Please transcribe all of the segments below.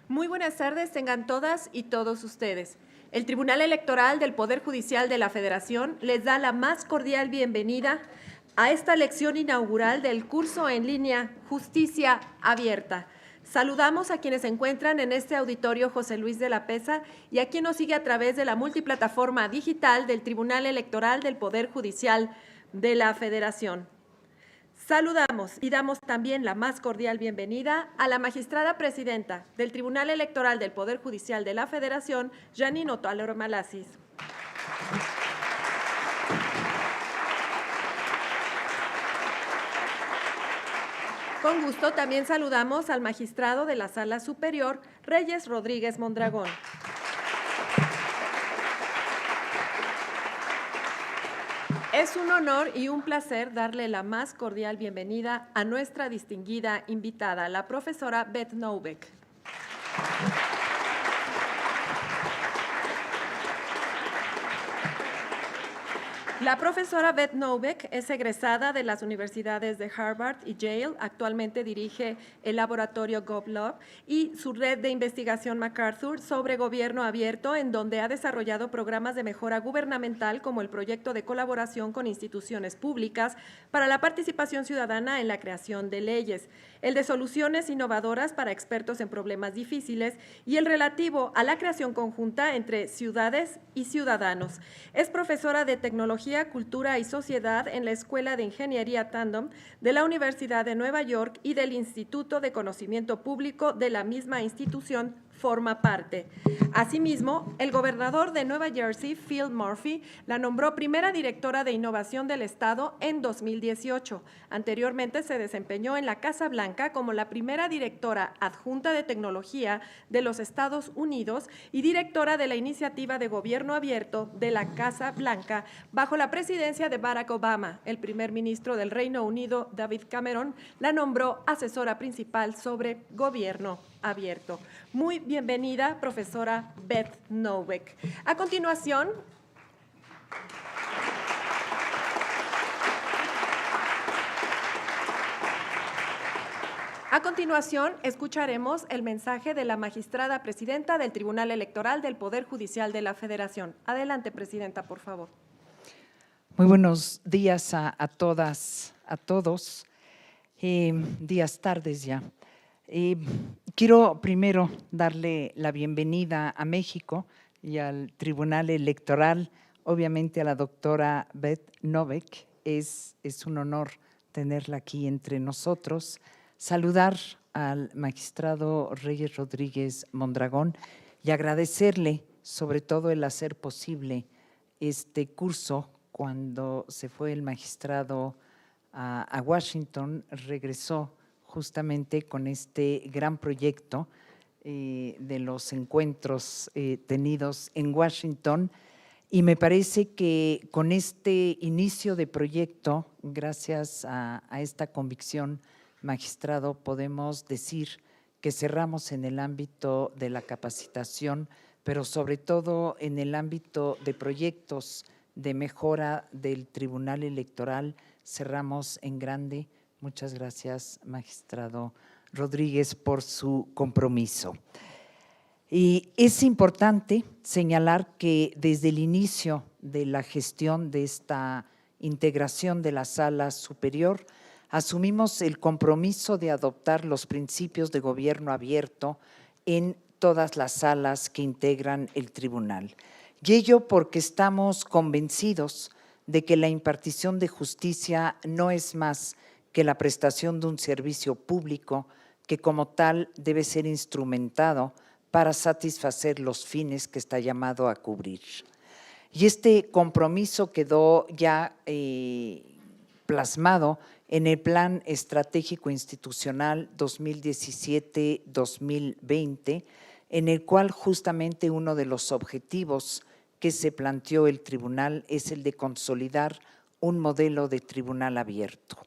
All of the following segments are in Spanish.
Muy buenas tardes, tengan todas y todos ustedes. El Tribunal Electoral del Poder Judicial de la Federación les da la más cordial bienvenida a esta lección inaugural del curso en línea Justicia Abierta. Saludamos a quienes se encuentran en este auditorio José Luis de la Peza y a quien nos sigue a través de la multiplataforma digital del Tribunal Electoral del Poder Judicial de la Federación. Saludamos y damos también la más cordial bienvenida a la magistrada presidenta del Tribunal Electoral del Poder Judicial de la Federación, Janine Otálora Malasis. Con gusto también saludamos al magistrado de la Sala Superior, Reyes Rodríguez Mondragón. Es un honor y un placer darle la más cordial bienvenida a nuestra distinguida invitada, la profesora Beth Noveck. La profesora Beth Noveck es egresada de las universidades de Harvard y Yale. Actualmente dirige el laboratorio GovLab y su red de investigación MacArthur sobre gobierno abierto, en donde ha desarrollado programas de mejora gubernamental como el proyecto de colaboración con instituciones públicas para la participación ciudadana en la creación de leyes, el de soluciones innovadoras para expertos en problemas difíciles y el relativo a la creación conjunta entre ciudades y ciudadanos. Es profesora de Tecnología, Cultura y Sociedad en la Escuela de Ingeniería Tandem de la Universidad de Nueva York y del Instituto de Conocimiento Público de la misma institución forma parte. Asimismo, el gobernador de Nueva Jersey, Phil Murphy, la nombró primera directora de innovación del Estado en 2018. Anteriormente se desempeñó en la Casa Blanca como la primera directora adjunta de tecnología de los Estados Unidos y directora de la iniciativa de gobierno abierto de la Casa Blanca bajo la presidencia de Barack Obama. El primer ministro del Reino Unido, David Cameron, la nombró asesora principal sobre gobierno abierto. Muy bienvenida, profesora Beth Noveck. A continuación, escucharemos el mensaje de la magistrada presidenta del Tribunal Electoral del Poder Judicial de la Federación. Adelante, presidenta, por favor. Muy buenos días a todas, a todos. Días, tardes ya. Quiero primero darle la bienvenida a México y al Tribunal Electoral, obviamente a la doctora Beth Noveck. Es un honor tenerla aquí entre nosotros. Saludar al magistrado Reyes Rodríguez Mondragón y agradecerle sobre todo el hacer posible este curso. Cuando se fue el magistrado a Washington, regresó justamente con este gran proyecto de los encuentros tenidos en Washington, y me parece que con este inicio de proyecto, gracias a esta convicción, magistrado, podemos decir que cerramos en el ámbito de la capacitación, pero sobre todo en el ámbito de proyectos de mejora del Tribunal Electoral, cerramos en grande. Muchas gracias, magistrado Rodríguez, por su compromiso. Y es importante señalar que desde el inicio de la gestión de esta integración de la Sala Superior, asumimos el compromiso de adoptar los principios de gobierno abierto en todas las salas que integran el tribunal. Y ello porque estamos convencidos de que la impartición de justicia no es más que la prestación de un servicio público que como tal debe ser instrumentado para satisfacer los fines que está llamado a cubrir. Y este compromiso quedó ya plasmado en el Plan Estratégico Institucional 2017-2020, en el cual justamente uno de los objetivos que se planteó el tribunal es el de consolidar un modelo de tribunal abierto.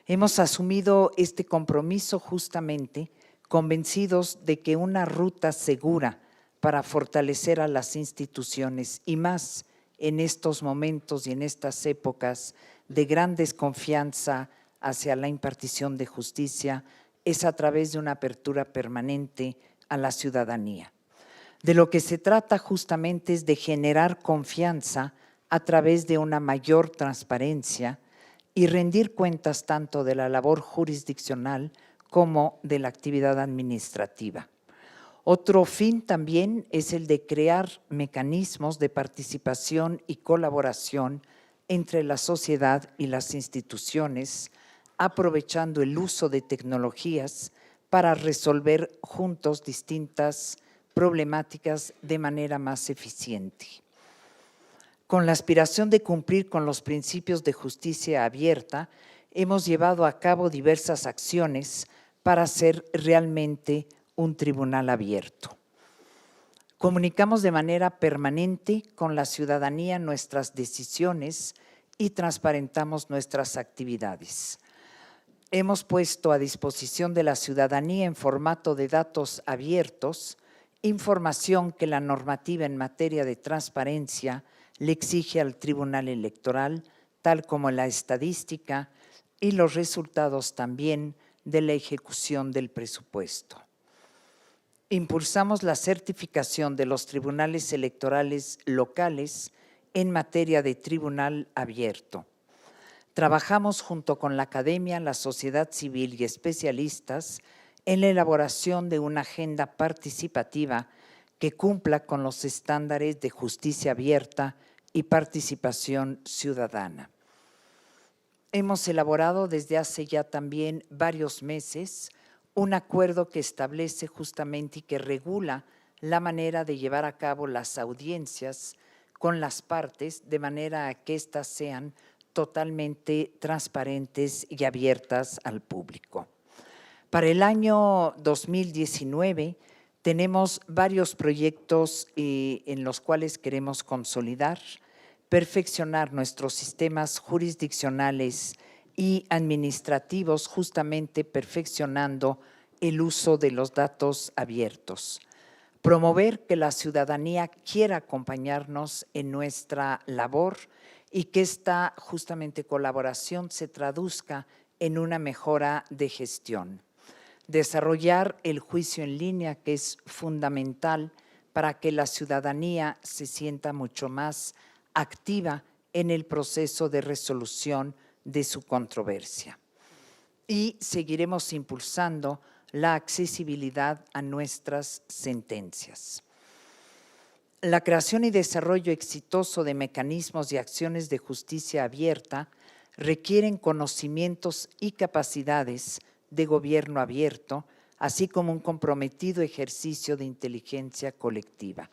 Hemos asumido este compromiso justamente convencidos de que una ruta segura para fortalecer a las instituciones y más en estos momentos y en estas épocas de gran desconfianza hacia la impartición de justicia es a través de una apertura permanente a la ciudadanía. De lo que se trata justamente es de generar confianza a través de una mayor transparencia y rendir cuentas tanto de la labor jurisdiccional como de la actividad administrativa. Otro fin también es el de crear mecanismos de participación y colaboración entre la sociedad y las instituciones, aprovechando el uso de tecnologías para resolver juntos distintas problemáticas de manera más eficiente. Con la aspiración de cumplir con los principios de justicia abierta, hemos llevado a cabo diversas acciones para ser realmente un tribunal abierto. Comunicamos de manera permanente con la ciudadanía nuestras decisiones y transparentamos nuestras actividades. Hemos puesto a disposición de la ciudadanía en formato de datos abiertos información que la normativa en materia de transparencia le exige al Tribunal Electoral, tal como la estadística y los resultados también de la ejecución del presupuesto. Impulsamos la certificación de los tribunales electorales locales en materia de tribunal abierto. Trabajamos junto con la academia, la sociedad civil y especialistas en la elaboración de una agenda participativa que cumpla con los estándares de justicia abierta y participación ciudadana. Hemos elaborado desde hace ya también varios meses un acuerdo que establece justamente y que regula la manera de llevar a cabo las audiencias con las partes de manera que éstas sean totalmente transparentes y abiertas al público. Para el año 2019 tenemos varios proyectos en los cuales queremos consolidar, perfeccionar nuestros sistemas jurisdiccionales y administrativos, justamente perfeccionando el uso de los datos abiertos. Promover que la ciudadanía quiera acompañarnos en nuestra labor y que esta justamente colaboración se traduzca en una mejora de gestión. Desarrollar el juicio en línea, que es fundamental para que la ciudadanía se sienta mucho más activa en el proceso de resolución de su controversia. Y seguiremos impulsando la accesibilidad a nuestras sentencias. La creación y desarrollo exitoso de mecanismos y acciones de justicia abierta requieren conocimientos y capacidades de gobierno abierto, así como un comprometido ejercicio de inteligencia colectiva.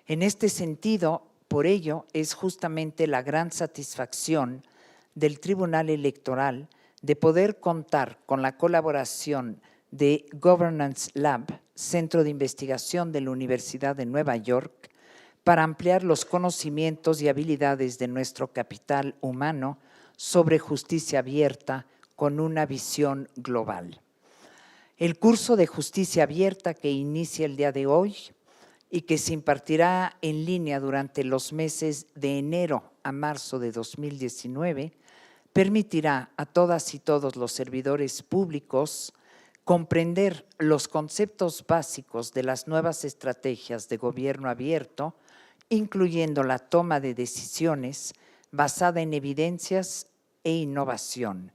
En este sentido, por ello, es justamente la gran satisfacción del Tribunal Electoral de poder contar con la colaboración de Governance Lab, Centro de Investigación de la Universidad de Nueva York, para ampliar los conocimientos y habilidades de nuestro capital humano sobre justicia abierta con una visión global. El curso de justicia abierta que inicia el día de hoy y que se impartirá en línea durante los meses de enero a marzo de 2019, permitirá a todas y todos los servidores públicos comprender los conceptos básicos de las nuevas estrategias de gobierno abierto, incluyendo la toma de decisiones basada en evidencias e innovación,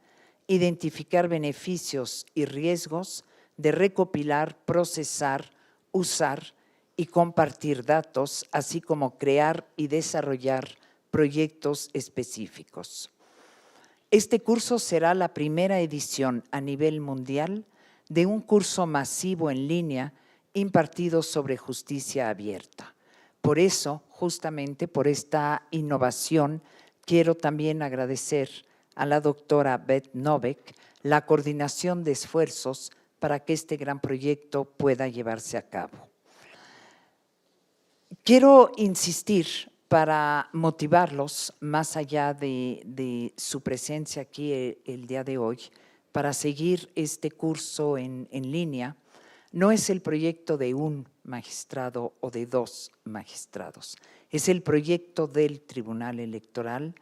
identificar beneficios y riesgos de recopilar, procesar, usar y compartir datos, así como crear y desarrollar proyectos específicos. Este curso será la primera edición a nivel mundial de un curso masivo en línea impartido sobre justicia abierta. Por eso, justamente por esta innovación, quiero también agradecer a la doctora Beth Noveck la coordinación de esfuerzos para que este gran proyecto pueda llevarse a cabo. Quiero insistir para motivarlos, más allá de su presencia aquí el día de hoy, para seguir este curso en línea. No es el proyecto de un magistrado o de dos magistrados, es el proyecto del Tribunal Electoral,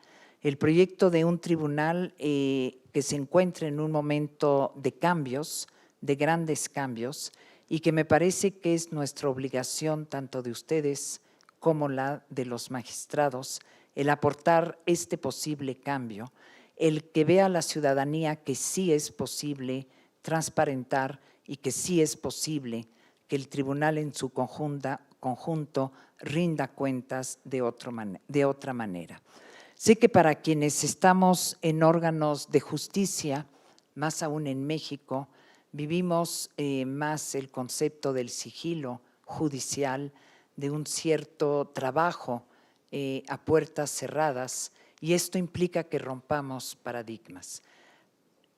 el proyecto de un tribunal que se encuentra en un momento de cambios, de grandes cambios, y que me parece que es nuestra obligación, tanto de ustedes como la de los magistrados, el aportar este posible cambio, el que vea a la ciudadanía que sí es posible transparentar y que sí es posible que el tribunal en su conjunto rinda cuentas de otra manera. Sé que para quienes estamos en órganos de justicia, más aún en México, vivimos más el concepto del sigilo judicial, de un cierto trabajo a puertas cerradas, y esto implica que rompamos paradigmas.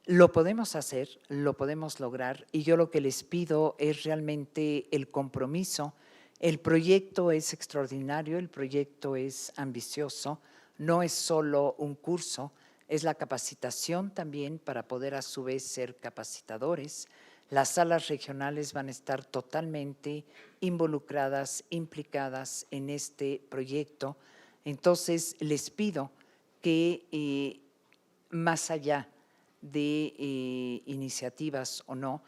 Lo podemos hacer, lo podemos lograr, y yo lo que les pido es realmente el compromiso. El proyecto es extraordinario, el proyecto es ambicioso, no es solo un curso, es la capacitación también para poder a su vez ser capacitadores. Las salas regionales van a estar totalmente involucradas, implicadas en este proyecto. Entonces, les pido que más allá de iniciativas o no,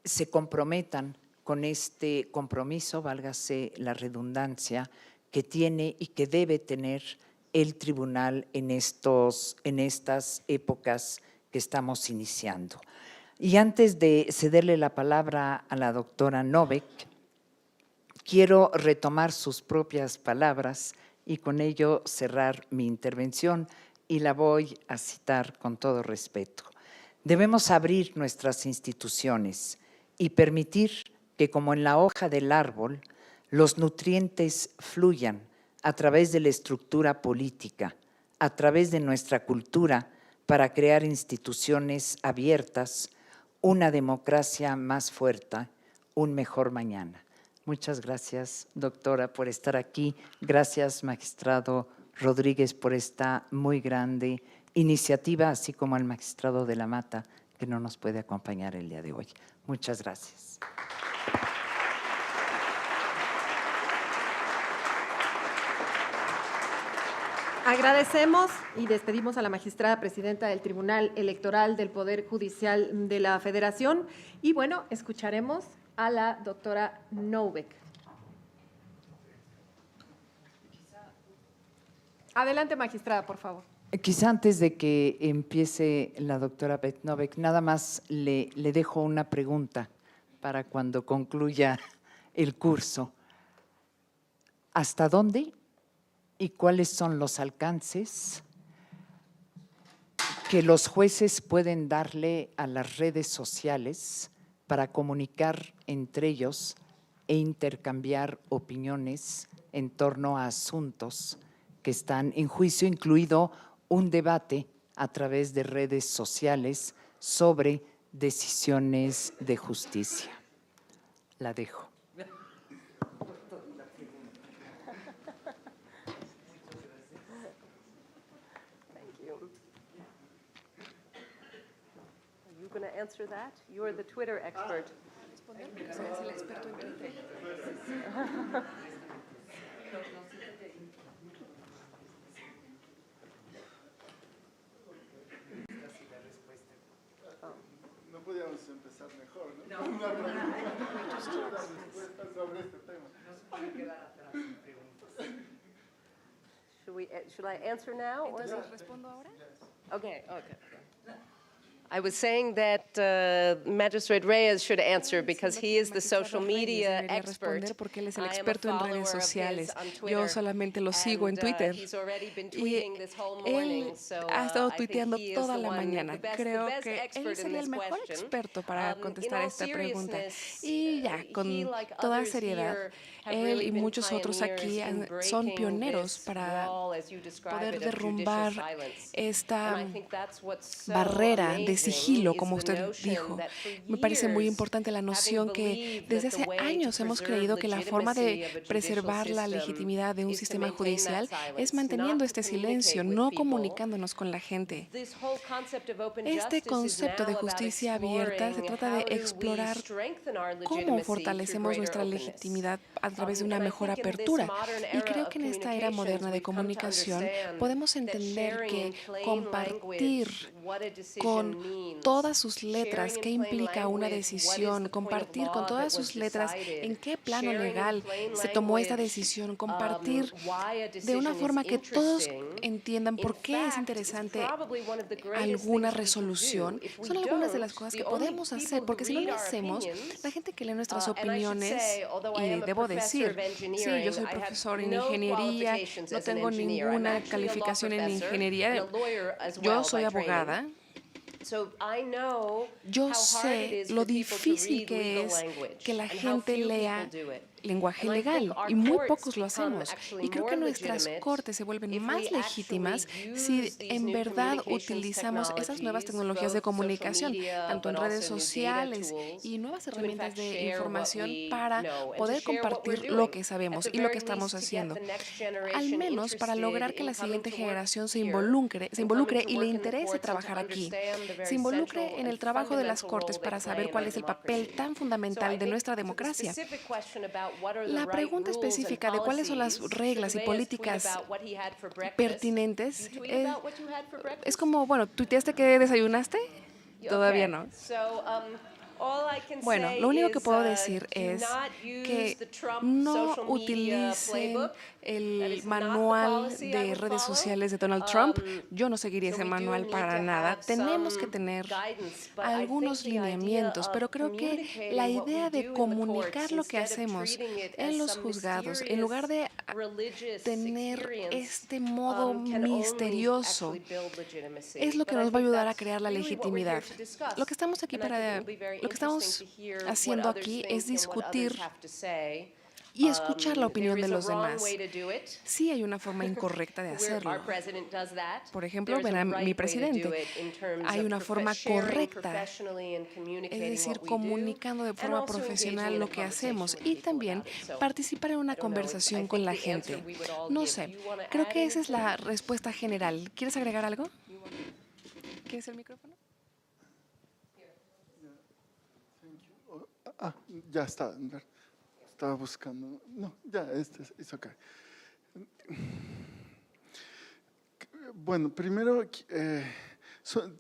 se comprometan con este compromiso, válgase la redundancia, que tiene y que debe tener el tribunal en estas épocas que estamos iniciando. Y antes de cederle la palabra a la doctora Novek, quiero retomar sus propias palabras y con ello cerrar mi intervención, y la voy a citar con todo respeto. Debemos abrir nuestras instituciones y permitir que, como en la hoja del árbol, los nutrientes fluyan a través de la estructura política, a través de nuestra cultura, para crear instituciones abiertas, una democracia más fuerte, un mejor mañana. Muchas gracias, doctora, por estar aquí. Gracias, magistrado Rodríguez, por esta muy grande iniciativa, así como al magistrado de la Mata, que no nos puede acompañar el día de hoy. Muchas gracias. Agradecemos y despedimos a la magistrada presidenta del Tribunal Electoral del Poder Judicial de la Federación. Y bueno, escucharemos a la doctora Novek. Adelante, magistrada, por favor. Quizá antes de que empiece la doctora Beth Novek, nada más le dejo una pregunta para cuando concluya el curso. ¿Hasta dónde y cuáles son los alcances que los jueces pueden darle a las redes sociales para comunicar entre ellos e intercambiar opiniones en torno a asuntos que están en juicio, incluido un debate a través de redes sociales sobre decisiones de justicia? La dejo. Going to answer that? You're the Twitter expert. No podíamos empezar mejor, ¿no? No. Una respuesta sobre este tema. No se puede quedar atrás sin preguntas. Should I answer now? Entonces, ¿respondo ahora? Okay. I was saying that Magistrate Reyes should answer because he is the social media expert. Porque él es el experto en redes sociales. Yo solamente lo sigo en Twitter. Y él ha estado tuiteando toda la mañana. Creo que él sería el mejor experto para contestar esta pregunta. Y ya, con toda seriedad, él y muchos otros aquí son pioneros para poder derrumbar esta barrera de sigilo, como usted dijo. Me parece muy importante la noción que desde hace años hemos creído que la forma de preservar la legitimidad de un sistema judicial es manteniendo este silencio, no comunicándonos con la gente. Este concepto de justicia abierta se trata de explorar cómo fortalecemos nuestra legitimidad a través de una mejor apertura. Y creo que en esta era moderna de comunicación podemos entender que compartir con todas sus letras qué implica una decisión, compartir con todas sus letras en qué plano legal se tomó esta decisión, compartir de una forma que todos entiendan por qué es interesante alguna resolución. Son algunas de las cosas que podemos hacer, porque si no lo hacemos, la gente que lee nuestras opiniones, y debo decir, sí, yo soy profesor en ingeniería, no tengo ninguna calificación en ingeniería, yo soy abogada. Yo sé lo difícil que es que la gente lea lenguaje legal y muy pocos lo hacemos. Y creo que nuestras cortes se vuelven más legítimas si en verdad utilizamos esas nuevas tecnologías de comunicación, tanto en redes sociales y nuevas herramientas de información para poder compartir lo que sabemos y lo que estamos haciendo. Al menos para lograr que la siguiente generación se involucre y le interese trabajar aquí, se involucre en el trabajo de las cortes para saber cuál es el papel tan fundamental de nuestra democracia. La pregunta específica de cuáles son las reglas y políticas pertinentes es como, bueno, ¿tuiteaste que desayunaste? Todavía no. Bueno, lo único que puedo decir es que no utilicen el manual de redes sociales de Donald Trump. Yo no seguiría ese manual para nada. Tenemos que tener algunos lineamientos, pero creo que la idea de comunicar lo que hacemos en los juzgados, en lugar de tener este modo misterioso, es lo que nos va a ayudar a crear la legitimidad. Lo que estamos haciendo aquí es discutir y escuchar la opinión de los demás. Sí hay una forma incorrecta de hacerlo. Por ejemplo, ven a mi presidente. Hay una forma correcta, es decir, comunicando de forma profesional lo que hacemos y también participar en una conversación con la gente. No sé, creo que esa es la respuesta general. ¿Quieres agregar algo? ¿Quieres el micrófono? Ya está. Estaba buscando. No, ya, es ok. Bueno, primero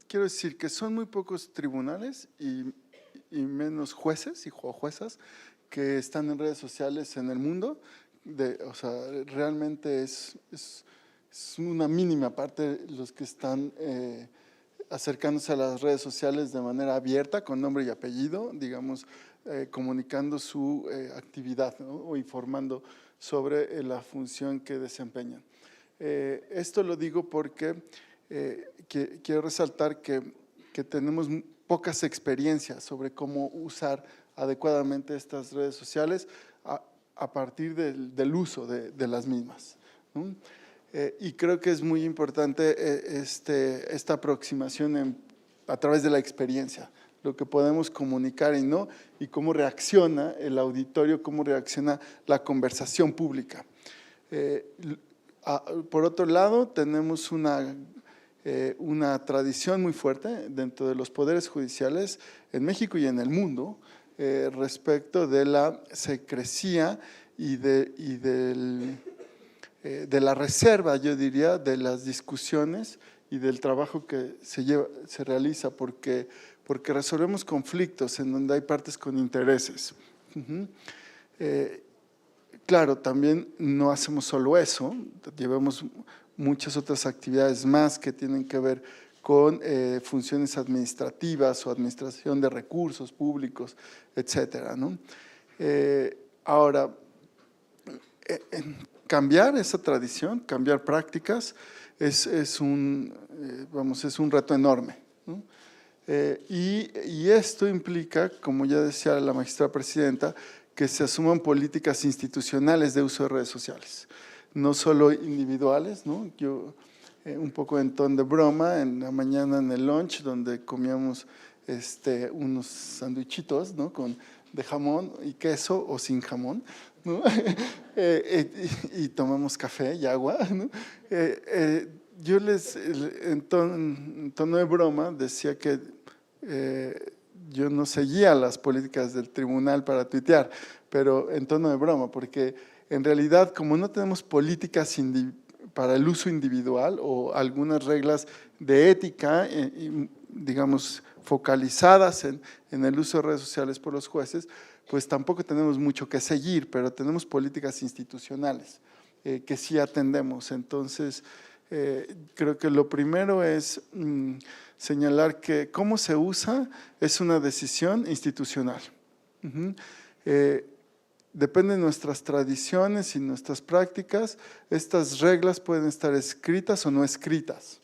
quiero decir que son muy pocos tribunales y menos jueces y juezas que están en redes sociales en el mundo. O sea, realmente es una mínima parte los que están acercándose a las redes sociales de manera abierta, con nombre y apellido, digamos, comunicando su actividad, ¿no? O informando sobre la función que desempeñan. Esto lo digo porque quiero resaltar que tenemos pocas experiencias sobre cómo usar adecuadamente estas redes sociales a partir del uso de las mismas, ¿no? Y creo que es muy importante esta aproximación a través de la experiencia, lo que podemos comunicar y no, y cómo reacciona el auditorio, cómo reacciona la conversación pública. Por otro lado, tenemos una tradición muy fuerte dentro de los poderes judiciales en México y en el mundo respecto de la secrecía y de la reserva, yo diría, de las discusiones y del trabajo que se realiza, porque resolvemos conflictos en donde hay partes con intereses. Claro, también no hacemos solo eso, llevamos muchas otras actividades más que tienen que ver con funciones administrativas o administración de recursos públicos, etcétera, ¿no? Ahora, cambiar esa tradición, cambiar prácticas, es un reto enorme, ¿no? Y esto implica, como ya decía la magistrada presidenta, que se asuman políticas institucionales de uso de redes sociales, no solo individuales, ¿no? Yo, un poco en tono de broma, en la mañana en el lunch, donde comíamos unos sandwichitos, ¿no? De jamón y queso o sin jamón, ¿no? y tomamos café y agua, ¿no? Yo en tono de broma decía que yo no seguía las políticas del tribunal para tuitear, pero en tono de broma, porque en realidad como no tenemos políticas para el uso individual o algunas reglas de ética, digamos, focalizadas en el uso de redes sociales por los jueces, pues tampoco tenemos mucho que seguir, pero tenemos políticas institucionales que sí atendemos. Entonces, creo que lo primero es señalar que cómo se usa es una decisión institucional. Depende de nuestras tradiciones y nuestras prácticas, estas reglas pueden estar escritas o no escritas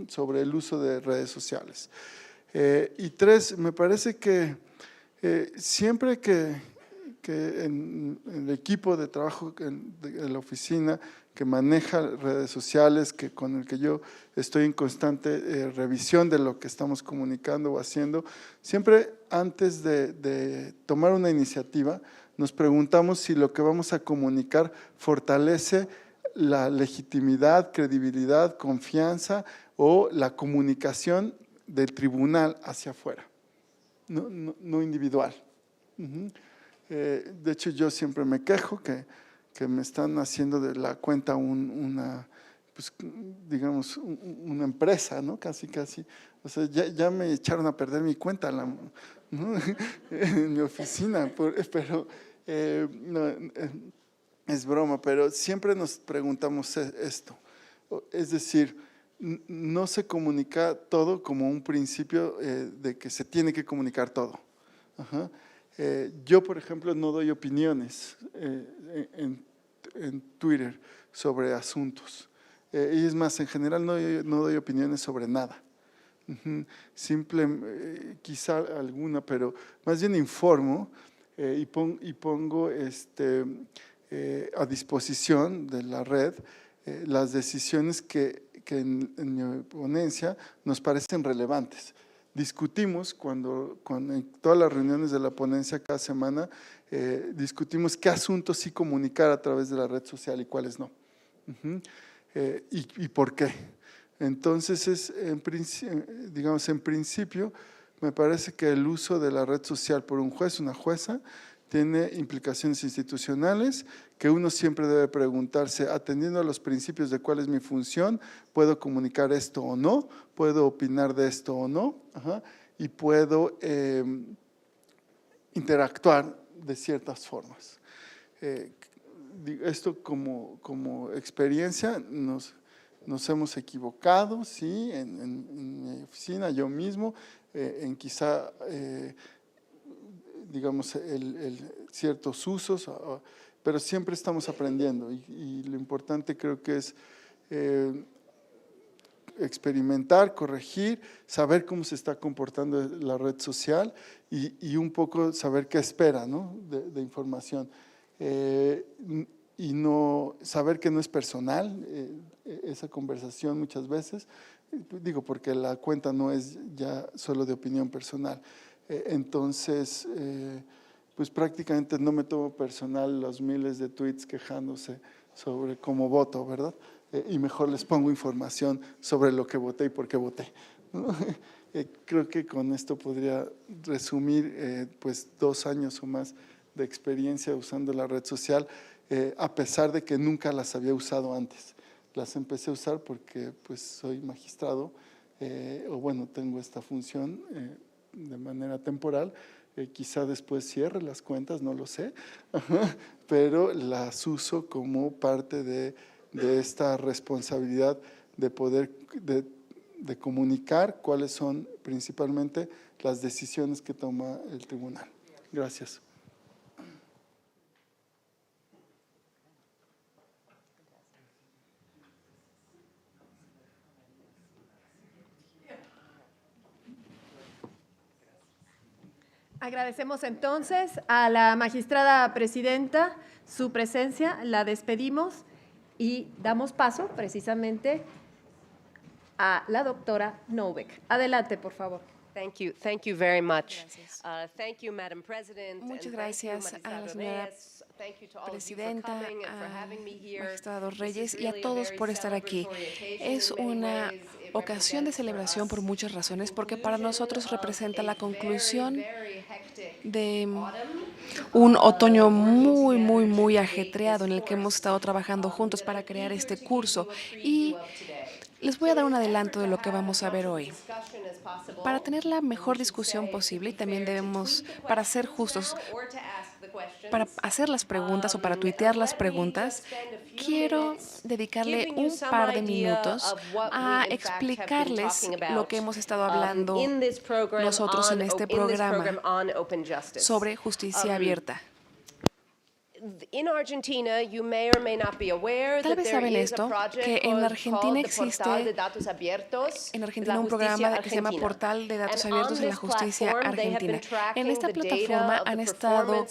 sobre el uso de redes sociales. Y tres, me parece que siempre que en el equipo de trabajo de la oficina que maneja redes sociales, con el que yo estoy en constante revisión de lo que estamos comunicando o haciendo, siempre antes de tomar una iniciativa, nos preguntamos si lo que vamos a comunicar fortalece la legitimidad, credibilidad, confianza o la comunicación del tribunal hacia afuera, no individual. De hecho, yo siempre me quejo que me están haciendo de la cuenta pues, digamos, una empresa, ¿no? Casi. O sea, ya me echaron a perder mi cuenta ¿no? en mi oficina, pero no, es broma, pero siempre nos preguntamos esto. Es decir, no se comunica todo como un principio de que se tiene que comunicar todo. Yo, por ejemplo, no doy opiniones en Twitter sobre asuntos. Y es más, en general no doy opiniones sobre nada. Quizá alguna, pero más bien informo y pongo a disposición de la red las decisiones que en mi ponencia nos parecen relevantes. Discutimos en todas las reuniones de la ponencia cada semana, discutimos qué asuntos sí comunicar a través de la red social y cuáles no. Y por qué. Entonces, digamos, en principio, me parece que el uso de la red social por un juez, una jueza, tiene implicaciones institucionales que uno siempre debe preguntarse, atendiendo a los principios de cuál es mi función, ¿puedo comunicar esto o no? ¿Puedo opinar de esto o no? Y puedo interactuar de ciertas formas. Esto como experiencia nos hemos equivocado, sí, en mi oficina, yo mismo, en quizá digamos, ciertos usos, pero siempre estamos aprendiendo y lo importante creo que es experimentar, corregir, saber cómo se está comportando la red social y un poco saber qué espera, ¿no? de información. Y no saber que no es personal esa conversación muchas veces, digo porque la cuenta no es ya solo de opinión personal. Entonces, pues prácticamente no me tomo personal los miles de tweets quejándose sobre cómo voto, ¿verdad? Y mejor les pongo información sobre lo que voté y por qué voté, ¿no? Creo que con esto podría resumir pues 2 años o más de experiencia usando la red social, a pesar de que nunca las había usado antes. Las empecé a usar porque pues soy magistrado, o bueno, tengo esta función de manera temporal, quizá después cierre las cuentas, no lo sé, pero las uso como parte de esta responsabilidad de poder, de comunicar cuáles son principalmente las decisiones que toma el tribunal. Gracias. Agradecemos entonces a la magistrada presidenta su presencia, la despedimos y damos paso precisamente a la doctora Noubek. Adelante, por favor. Thank you very much. Thank you, Madam President. Muchas gracias a la señora presidenta, a magistrado Reyes y a todos por estar aquí. Es una ocasión de celebración por muchas razones, porque para nosotros representa la conclusión de un otoño muy ajetreado en el que hemos estado trabajando juntos para crear este curso. Y les voy a dar un adelanto de lo que vamos a ver hoy. Para tener la mejor discusión posible, y también debemos, para ser justos, para hacer las preguntas o para tuitear las preguntas, quiero dedicarle un par de minutos a explicarles lo que hemos estado hablando nosotros en este programa sobre justicia abierta. Tal vez saben esto, que en Argentina existe un programa que se llama Portal de Datos Abiertos en la Justicia Argentina. En esta plataforma han estado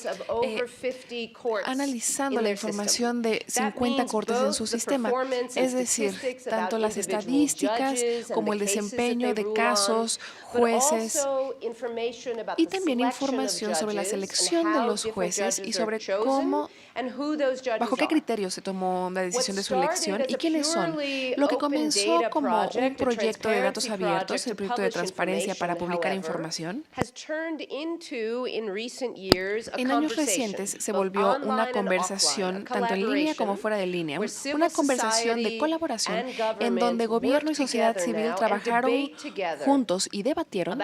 analizando la información de 50 cortes en su sistema, es decir, tanto las estadísticas como el desempeño de casos, jueces, y también información sobre la selección de los jueces y sobre bajo qué criterios se tomó la decisión de su elección y quiénes son. Lo que comenzó como un proyecto de datos abiertos, el proyecto de transparencia para publicar información, en años recientes se volvió una conversación, tanto en línea como fuera de línea, una conversación de colaboración en donde gobierno y sociedad civil trabajaron juntos y debatieron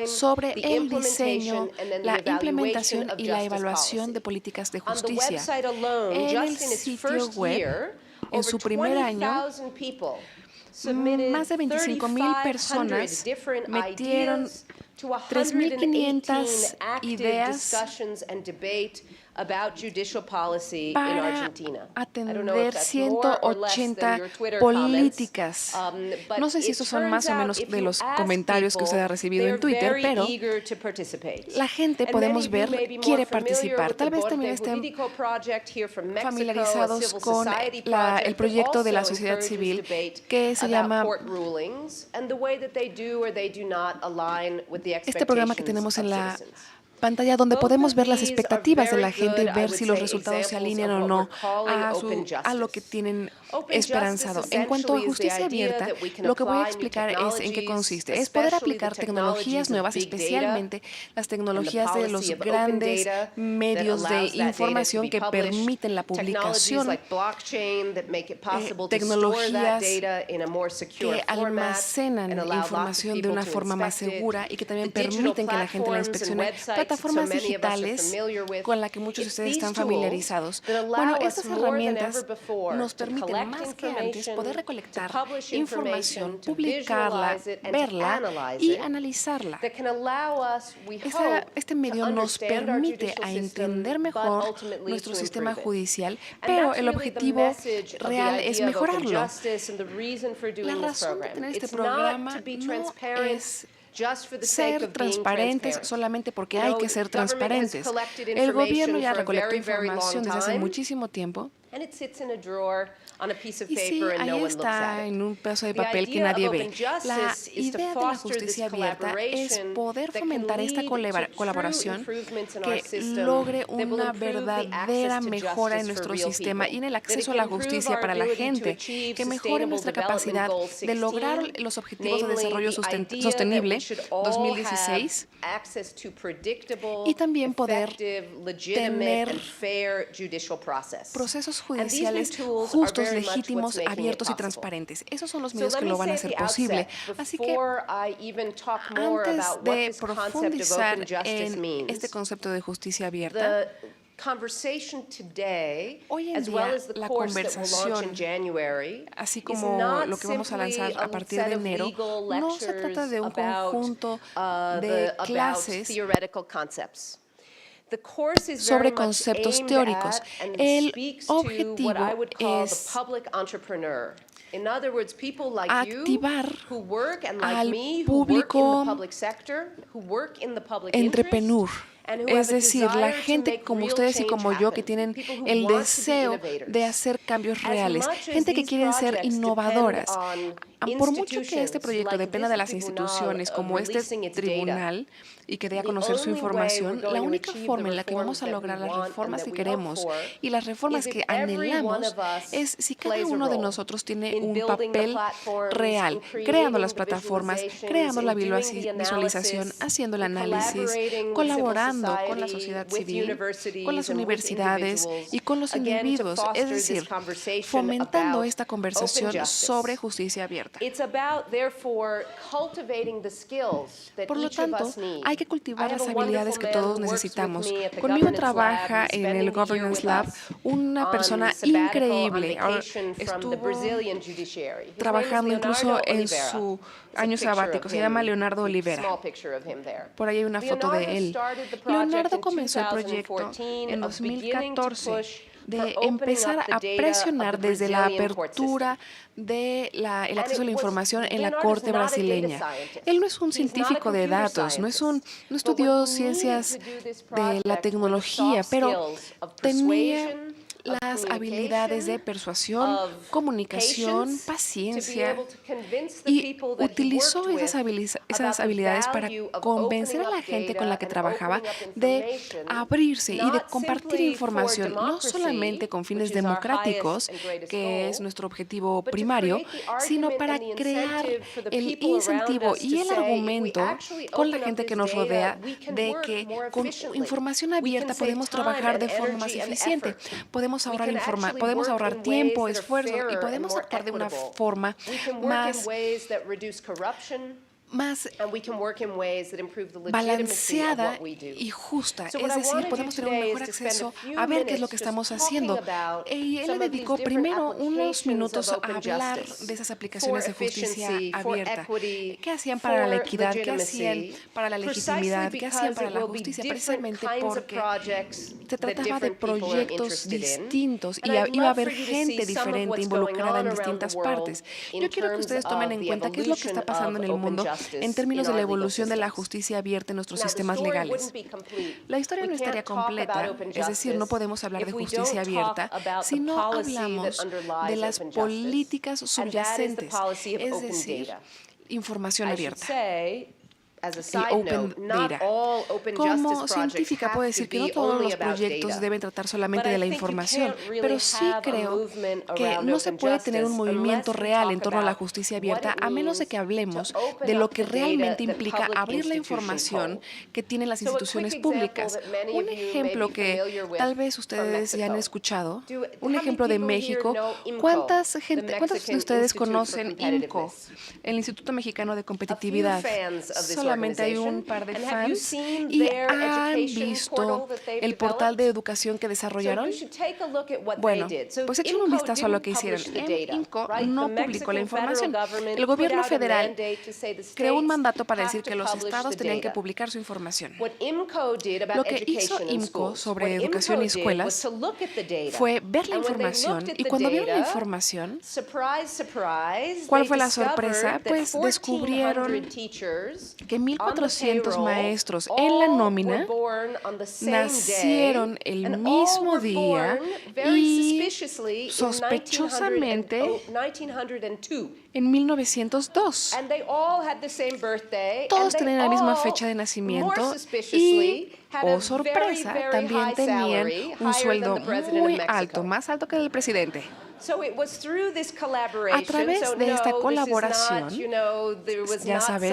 sobre el diseño, la implementación y la evaluación de políticas de justicia. En el sitio web, en su primer año, más de 25,000 personas metieron 3,500 ideas para atender 180 políticas. No sé si estos son más o menos de los comentarios que usted ha recibido en Twitter, pero la gente, podemos ver, quiere participar. Tal vez también estén familiarizados con el proyecto de la sociedad civil que se llama este programa que tenemos en la pantalla, donde podemos ver las expectativas de la gente y ver si los resultados se alinean o no a lo que tienen esperanzado. En cuanto a justicia abierta, lo que voy a explicar es en qué consiste. Es poder aplicar tecnologías nuevas, especialmente las tecnologías de los grandes medios de información que permiten la publicación, tecnologías que almacenan información de una forma más segura y que también permiten que la gente la inspeccione, plataformas digitales con las que muchos de ustedes están familiarizados. Bueno, estas herramientas nos permiten más que antes poder recolectar información, publicarla, verla y analizarla. Este medio nos permite a entender mejor nuestro sistema judicial, pero el objetivo real es mejorarlo. La razón de tener este programa no es ser transparentes solamente porque hay que ser transparentes. El gobierno ya recolectó información desde hace muchísimo tiempo. Y sí, ahí está en un pedazo de papel que nadie ve. La idea de la justicia abierta es poder fomentar esta colaboración que logre una verdadera mejora en nuestro sistema y en el acceso a la justicia para la gente, que mejore nuestra capacidad de lograr los objetivos de desarrollo sostenible 2016 y también poder tener procesos judiciales justos, legítimos, abiertos y transparentes. Esos son los medios que lo van a hacer posible. Así que antes de profundizar en este concepto de justicia abierta, hoy en día la conversación, así como lo que vamos a lanzar a partir de enero, no se trata de un conjunto de clases sobre conceptos teóricos. El objetivo es activar al público entrepreneur. Es decir, la gente como ustedes y como yo que tienen el deseo de hacer cambios reales, gente que quieren ser innovadoras. Por mucho que este proyecto dependa de las instituciones como este tribunal y que dé a conocer su información, la única forma en la que vamos a lograr las reformas que queremos y las reformas que anhelamos es si cada uno de nosotros tiene un papel real, creando las plataformas, creando la visualización, haciendo el análisis, colaborando trabajando con la sociedad civil, con las universidades y con los individuos, es decir, fomentando esta conversación sobre justicia abierta. Por lo tanto, hay que cultivar las habilidades que todos necesitamos. Conmigo trabaja en el Governance Lab una persona increíble. Estuvo trabajando incluso en su año sabático. Se llama Leonardo Olivera. Por ahí hay una foto de él. Leonardo comenzó el proyecto en 2014 de empezar a presionar desde la apertura del acceso a la información en la Corte brasileña. Él no es un científico de datos, no estudió ciencias de la tecnología, pero tenía las habilidades de persuasión, comunicación, paciencia, y utilizó esas habilidades para convencer a la gente con la que trabajaba de abrirse y de compartir información, no solamente con fines democráticos, que es nuestro objetivo primario, sino para crear el incentivo y el argumento con la gente que nos rodea de que con información abierta podemos trabajar de forma más eficiente, podemos ahorrar tiempo, esfuerzo y podemos actuar de una forma más balanceada y justa. Es decir, podemos tener un mejor acceso a ver qué es lo que estamos haciendo. Y él le dedicó primero unos minutos a hablar de esas aplicaciones de justicia abierta. ¿Qué hacían para la equidad? ¿Qué hacían para la legitimidad? ¿Qué hacían para la justicia? Precisamente porque se trataba de proyectos distintos y iba a haber gente diferente involucrada en distintas partes. Yo quiero que ustedes tomen en cuenta qué es lo que está pasando en el mundo en términos de la evolución de la justicia abierta en nuestros sistemas legales. La historia no estaría completa, es decir, no podemos hablar de justicia abierta si no hablamos de las políticas subyacentes, es decir, información abierta. Y open data. Como científica puedo decir que no todos los proyectos deben tratar solamente de la información, pero sí creo que no se puede tener un movimiento real en torno a la justicia abierta a menos de que hablemos de lo que realmente implica abrir la información que tienen las instituciones públicas. Un ejemplo que tal vez ustedes ya han escuchado, un ejemplo de México. ¿Cuántas de ustedes conocen IMCO, el Instituto Mexicano de Competitividad? Solamente hay un par de fans. ¿Y han visto el portal de educación que desarrollaron? Bueno, pues echen un vistazo a lo que hicieron. IMCO no publicó la información. El gobierno federal creó un mandato para decir que los estados tenían que publicar su información. Lo que hizo IMCO sobre educación y escuelas fue ver la información, y cuando vieron la información, ¿cuál fue la sorpresa? Pues descubrieron que 1,400 maestros en la nómina nacieron el mismo día y sospechosamente en 1902. Todos tenían la misma fecha de nacimiento y, oh sorpresa, también tenían un sueldo muy alto, más alto que el del presidente. A través de esta colaboración, ya saben,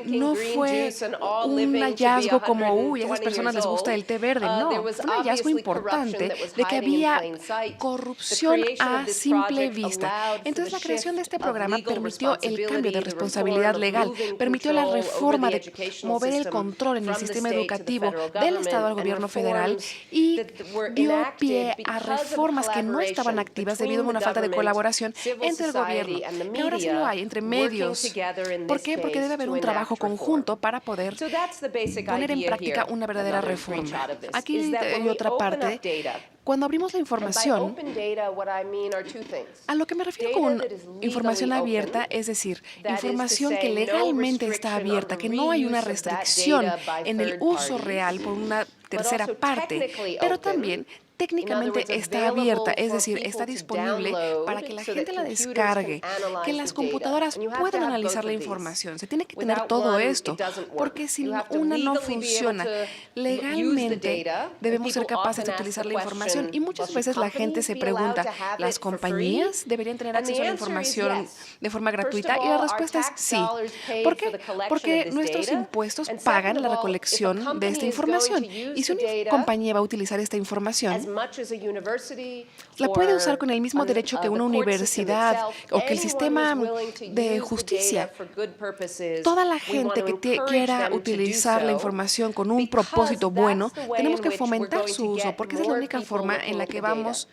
no fue un hallazgo como, uy, a esas personas les gusta el té verde. No, fue un hallazgo importante de que había corrupción a simple vista. Entonces, la creación de este programa permitió el cambio de responsabilidad legal, permitió la reforma de mover el control en el sistema educativo del Estado al gobierno federal y dio pie a reformas que no estaban activas debido a una falta de colaboración entre el gobierno, que ahora sí lo hay, entre medios. ¿Por qué? Porque debe haber un trabajo conjunto para poder poner en práctica una verdadera reforma. Aquí hay otra parte. Cuando abrimos la información, a lo que me refiero con información abierta, es decir, información que legalmente está abierta, que no hay una restricción en el uso real por una tercera parte, pero también técnicamente está abierta, es decir, está disponible para que la gente la descargue, que las computadoras puedan analizar la información. Se tiene que tener todo esto, porque si una no funciona legalmente, debemos ser capaces de utilizar la información. Y muchas veces la gente se pregunta, ¿las compañías deberían tener acceso a la información de forma gratuita? Y la respuesta es sí. ¿Por qué? Porque nuestros impuestos pagan la recolección de esta información. Y si una compañía va a utilizar esta información, la puede usar con el mismo derecho que una universidad o que el sistema de justicia. Toda la gente que quiera utilizar la información con un propósito bueno, tenemos que fomentar su uso, porque esa es la única forma en la que vamos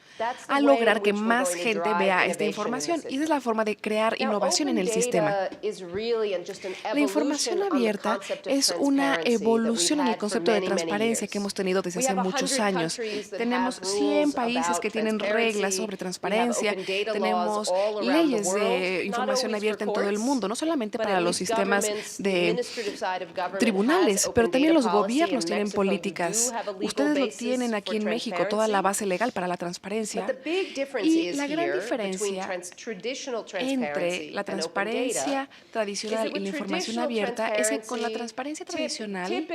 a lograr que más gente vea esta información. Y esa es la forma de crear innovación en el sistema. La información abierta es una evolución en el concepto de transparencia que hemos tenido desde hace muchos años. Tenemos 100 países que tienen reglas sobre transparencia, tenemos leyes de información abierta en todo el mundo, no solamente para los sistemas de tribunales, pero también los gobiernos tienen políticas. Ustedes lo tienen aquí en México, toda la base legal para la transparencia. Y la gran diferencia entre la transparencia tradicional y la información abierta es que con la transparencia tradicional,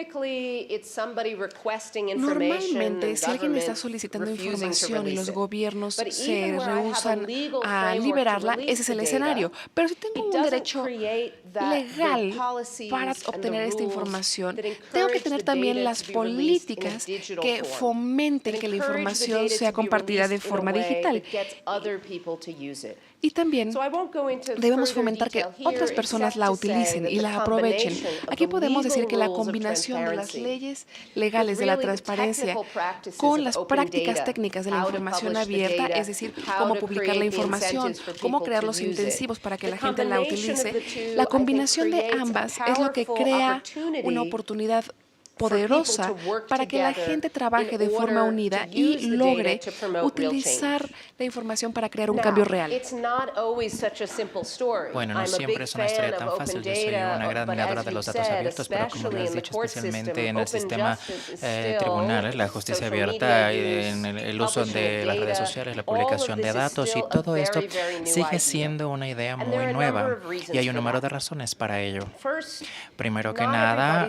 normalmente si alguien está solicitando información y los gobiernos se rehúsan a liberarla, ese es el escenario. Pero si tengo un derecho legal para obtener esta información, tengo que tener también las políticas que fomenten que la información sea compartida de forma digital. Y también debemos fomentar que otras personas la utilicen y la aprovechen. Aquí podemos decir que la combinación de las leyes legales de la transparencia con las prácticas técnicas de la información abierta, es decir, cómo publicar la información, cómo crear los intensivos para que la gente la utilice, la combinación de ambas es lo que crea una oportunidad poderosa para que la gente trabaje de forma unida y logre utilizar la información para crear un cambio real. Bueno, no siempre es una historia tan fácil. Yo soy una gran admiradora de los datos abiertos, pero como lo has dicho, especialmente en el sistema tribunales, la justicia abierta, en el uso de las redes sociales, la publicación de datos y todo esto sigue siendo una idea muy nueva y hay un número de razones para ello. Primero que nada,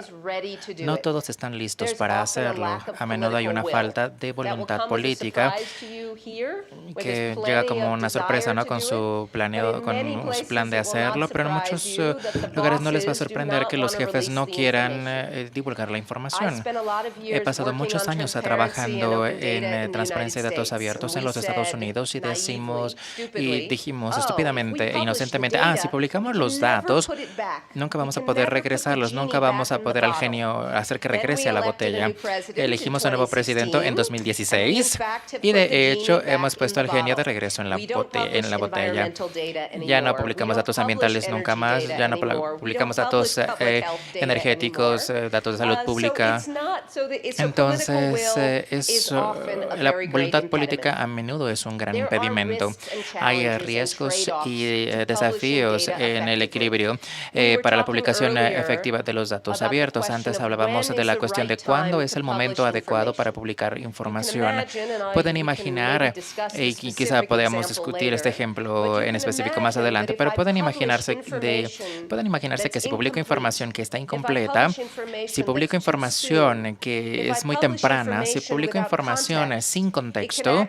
no todos están listos para hacerlo. A menudo hay una falta de voluntad política que llega como una sorpresa, ¿no? Con su planeo, con su plan de hacerlo, pero en muchos lugares no les va a sorprender que los jefes no quieran divulgar la información. He pasado muchos años trabajando en transparencia de datos abiertos en los Estados Unidos y dijimos estúpidamente e inocentemente, si publicamos los datos, nunca vamos a poder regresarlos, nunca vamos a poder al genio hacer que regrese a la botella. Elegimos a un nuevo presidente en 2016 y de hecho hemos puesto al genio de regreso en la botella. Ya no publicamos datos ambientales nunca más, ya no publicamos datos energéticos, datos de salud pública. Entonces, la voluntad política a menudo es un gran impedimento. Hay riesgos y desafíos en el equilibrio para la publicación efectiva de los datos abiertos. Antes hablábamos de la cuestión de cuándo es el momento adecuado para publicar información. Pueden imaginar, y quizá podamos discutir este ejemplo en específico más adelante, pero pueden imaginarse que si publico información que está incompleta, si publico información que es muy temprana, si publico información sin contexto,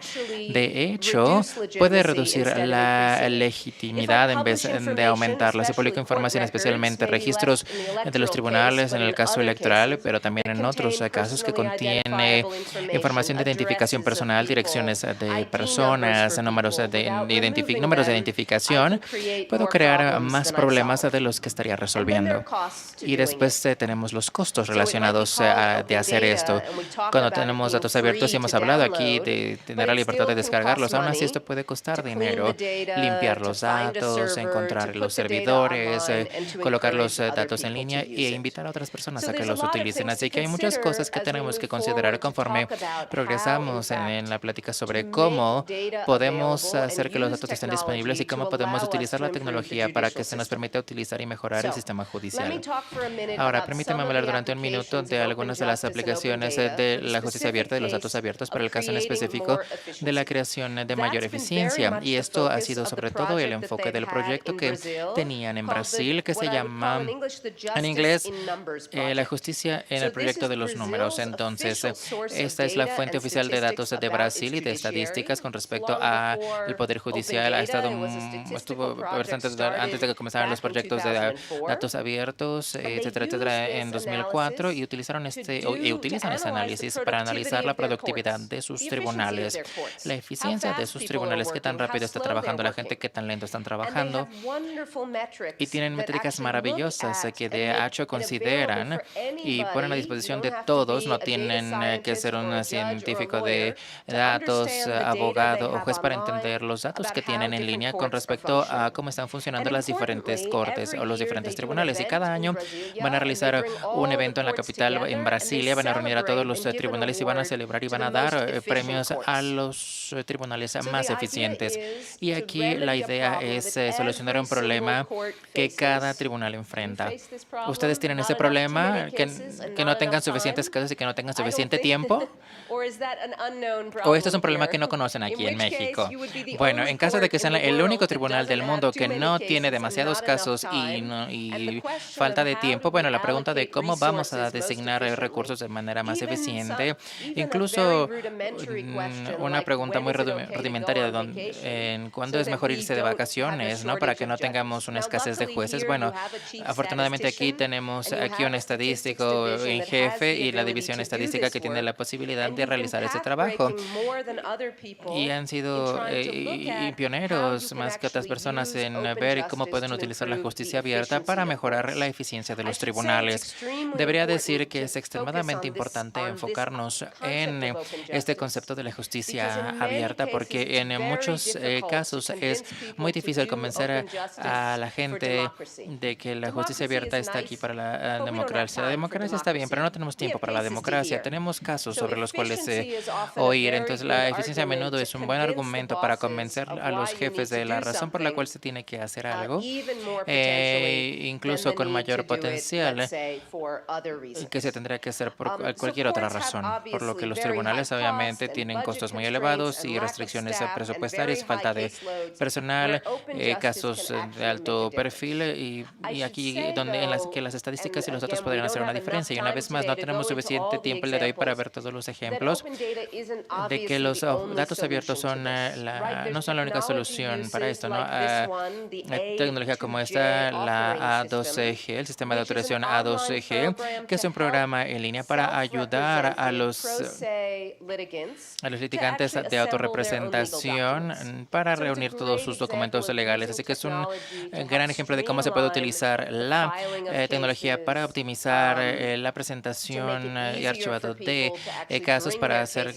de hecho, puede reducir la legitimidad en vez de aumentarla. Si publico información, especialmente registros de los tribunales en el caso electoral, pero también en otros casos que contiene información de identificación personal, direcciones de personas, números de identificación, puedo crear más problemas de los que estaría resolviendo. Y después tenemos los costos relacionados de hacer esto. Cuando tenemos datos abiertos y hemos hablado aquí de tener la libertad de descargarlos, aún así esto puede costar dinero. Limpiar los datos, encontrar los servidores, colocar los datos en línea e invitar a otras personas a que los utilicen. dicen. Así que hay muchas cosas que tenemos que considerar conforme progresamos en la plática sobre cómo podemos hacer que los datos estén disponibles y cómo podemos utilizar la tecnología para que se nos permita utilizar y mejorar el sistema judicial. Ahora, permítame hablar durante un minuto de algunas de las aplicaciones de la justicia abierta, de los datos abiertos, para el caso en específico de la creación de mayor eficiencia. Y esto ha sido sobre todo el enfoque del proyecto que tenían en Brasil, que se llama en inglés la justicia en el proyecto de los números. Entonces, esta es la fuente oficial de datos de Brasil y de estadísticas con respecto al Poder Judicial. Estuvo bastante antes de que comenzaran los proyectos de datos abiertos, etcétera, etcétera, en 2004, y utilizan este análisis para analizar la productividad de sus tribunales, la eficiencia de sus tribunales, qué tan rápido está trabajando la gente, qué tan lento están trabajando. Y tienen métricas maravillosas que de hecho consideran y ponen a disposición de todos. No tienen que ser un científico de datos, abogado o juez para entender los datos que tienen en línea con respecto a cómo están funcionando las diferentes cortes o los diferentes tribunales. Y cada año van a realizar un evento en la capital, en Brasilia, van a reunir a todos los tribunales y van a celebrar y van a dar premios a los tribunales más eficientes. Y aquí la idea es solucionar un problema que cada tribunal enfrenta. ¿Ustedes tienen ese problema? ¿Que no tengan suficientes casos y que no tengan suficiente tiempo? ¿O esto es un problema que no conocen aquí en México? Bueno, en caso de que sean el único tribunal del mundo que no tiene demasiados casos y falta de tiempo, bueno, la pregunta de cómo vamos a designar recursos de manera más eficiente, incluso una pregunta muy rudimentaria en cuándo es mejor irse de vacaciones, ¿no? Para que no tengamos una escasez de jueces. Bueno, afortunadamente aquí tenemos un estadístico en jefe y la división estadística que tiene la posibilidad de realizar ese trabajo. Y han sido pioneros más que otras personas en ver cómo pueden utilizar la justicia abierta para mejorar la eficiencia de los tribunales. Debería decir que es extremadamente importante enfocarnos en este concepto de la justicia abierta, porque en muchos casos es muy difícil convencer a la gente de que la justicia abierta está aquí para la democracia. La democracia está bien, pero no tenemos tiempo para la democracia. Tenemos casos sobre los cuales oír. Entonces, la eficiencia a menudo es un buen argumento para convencer a los jefes de la razón por la cual se tiene que hacer algo, incluso con mayor potencial que se tendría que hacer por cualquier otra razón, por lo que los tribunales obviamente tienen costos muy elevados y restricciones presupuestarias, falta de personal, casos de alto perfil y aquí en las que las estadísticas y los datos podrían hacer una diferencia. Y una vez más, no tenemos suficiente tiempo el día de hoy para ver todos los ejemplos de que los datos abiertos no son la única solución para esto, ¿no? Tecnología como esta, la A2G, el sistema de autorización A2G, que es un programa en línea para ayudar a los litigantes de autorrepresentación para reunir todos sus documentos legales. Así que es un gran ejemplo de cómo se puede utilizar la tecnología para optimizar la presentación y archivado de casos para hacer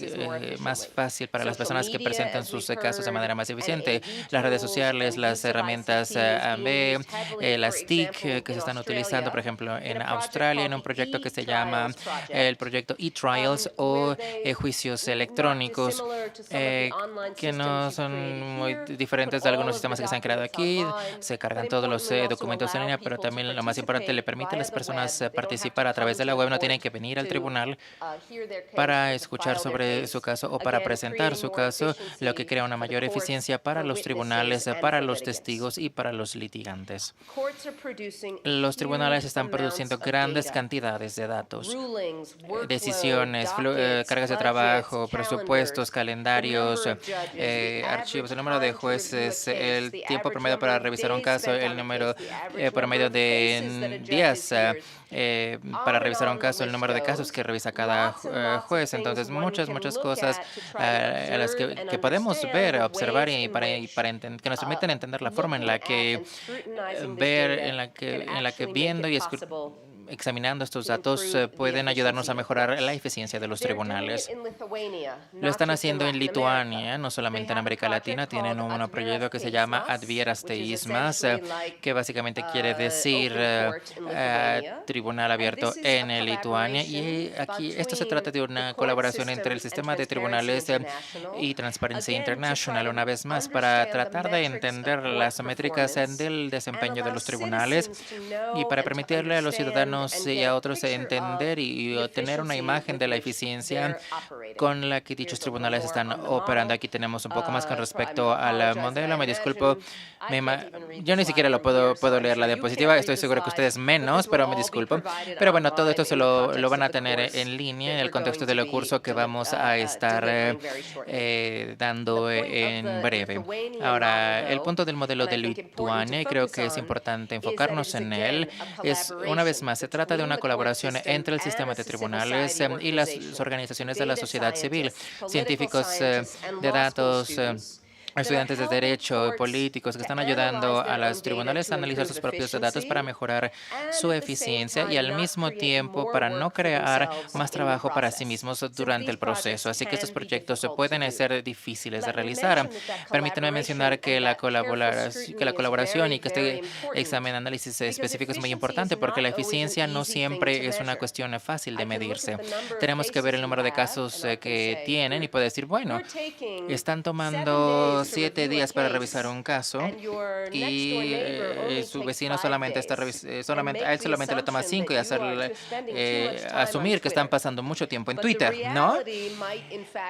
más fácil para las personas que presentan sus casos de manera más eficiente. Las redes sociales, las herramientas AMB, las TIC que se están utilizando, por ejemplo, en Australia, en un proyecto que se llama el proyecto eTrials o juicios electrónicos, que no son muy diferentes de algunos sistemas que se han creado aquí. Se cargan todos los documentos en línea, pero también lo más importante, le permite a las personas participar a través de la web. No tienen que venir al tribunal para escuchar sobre su caso o para presentar su caso, lo que crea una mayor eficiencia para los tribunales, para los testigos y para los litigantes. Los tribunales están produciendo grandes cantidades de datos, decisiones, cargas de trabajo, presupuestos, calendarios, archivos, el número de jueces, el tiempo promedio para revisar un caso, el número promedio de días para revisar un caso, el número de casos que revisa cada juez. Entonces, muchas cosas a las que podemos ver, observar y que nos permiten entender la forma en la que viendo y examinando estos datos pueden ayudarnos a mejorar la eficiencia de los tribunales. Lo están haciendo en Lituania, no solamente en América Latina. Tienen un proyecto que se llama Atvieras teismas, que básicamente quiere decir tribunal abierto en Lituania. Y aquí esto se trata de una colaboración entre el sistema de tribunales y Transparency International, una vez más, para tratar de entender las métricas del desempeño de los tribunales y para permitirle a los ciudadanos y a otros entender y obtener una imagen de la eficiencia con la que dichos tribunales están operando. Aquí tenemos un poco más con respecto al modelo. Me disculpo, yo ni siquiera puedo leer la diapositiva. Estoy seguro que ustedes menos, pero me disculpo. Pero bueno, todo esto lo van a tener en línea en el contexto del curso que vamos a estar dando en breve. Ahora, el punto del modelo de Lituania, y creo que es importante enfocarnos en él, es, una vez más, se trata de una colaboración entre el sistema de tribunales y las organizaciones de la sociedad civil, científicos de datos, estudiantes de derecho, políticos que están ayudando a los tribunales a analizar sus propios datos para mejorar su eficiencia y al mismo tiempo para no crear más trabajo para sí mismos durante el proceso. Así que estos proyectos pueden ser difíciles de realizar. Permítanme mencionar que la colaboración y que este examen de análisis específico es muy importante porque la eficiencia no siempre es una cuestión fácil de medirse. Tenemos que ver el número de casos que tienen y poder decir, bueno, están tomando 7 días para revisar un caso y su vecino solamente a él solamente le toma 5 y asumir que están pasando mucho tiempo en Twitter, ¿no?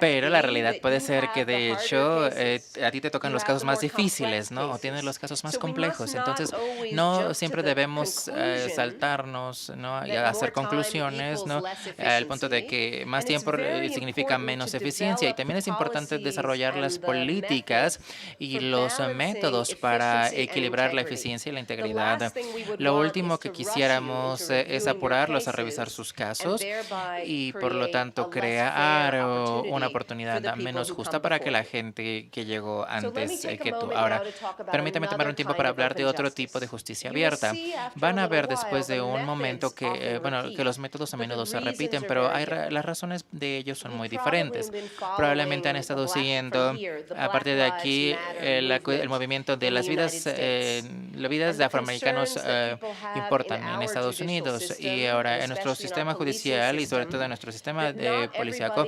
Pero la realidad puede ser que de hecho a ti te tocan los casos más difíciles, ¿no? O tienes los casos más complejos. Entonces, no siempre debemos saltarnos, ¿no? Y hacer conclusiones, ¿no? Al punto de que más tiempo significa menos eficiencia. Y también es importante desarrollar las políticas y los métodos para equilibrar la eficiencia y la integridad. Lo último que quisiéramos es apurarlos a revisar sus casos y, por lo tanto, crear una oportunidad menos justa para que la gente que llegó antes que tú. Ahora, permítame tomar un tiempo para hablar de otro tipo de justicia abierta. Van a ver después de un momento que, que los métodos a menudo se repiten, pero las razones de ellos son muy diferentes. Probablemente han estado siguiendo, a partir de aquí, el movimiento de las vidas de afroamericanos importan en Estados Unidos, y ahora en nuestro sistema judicial y sobre todo en nuestro sistema policíaco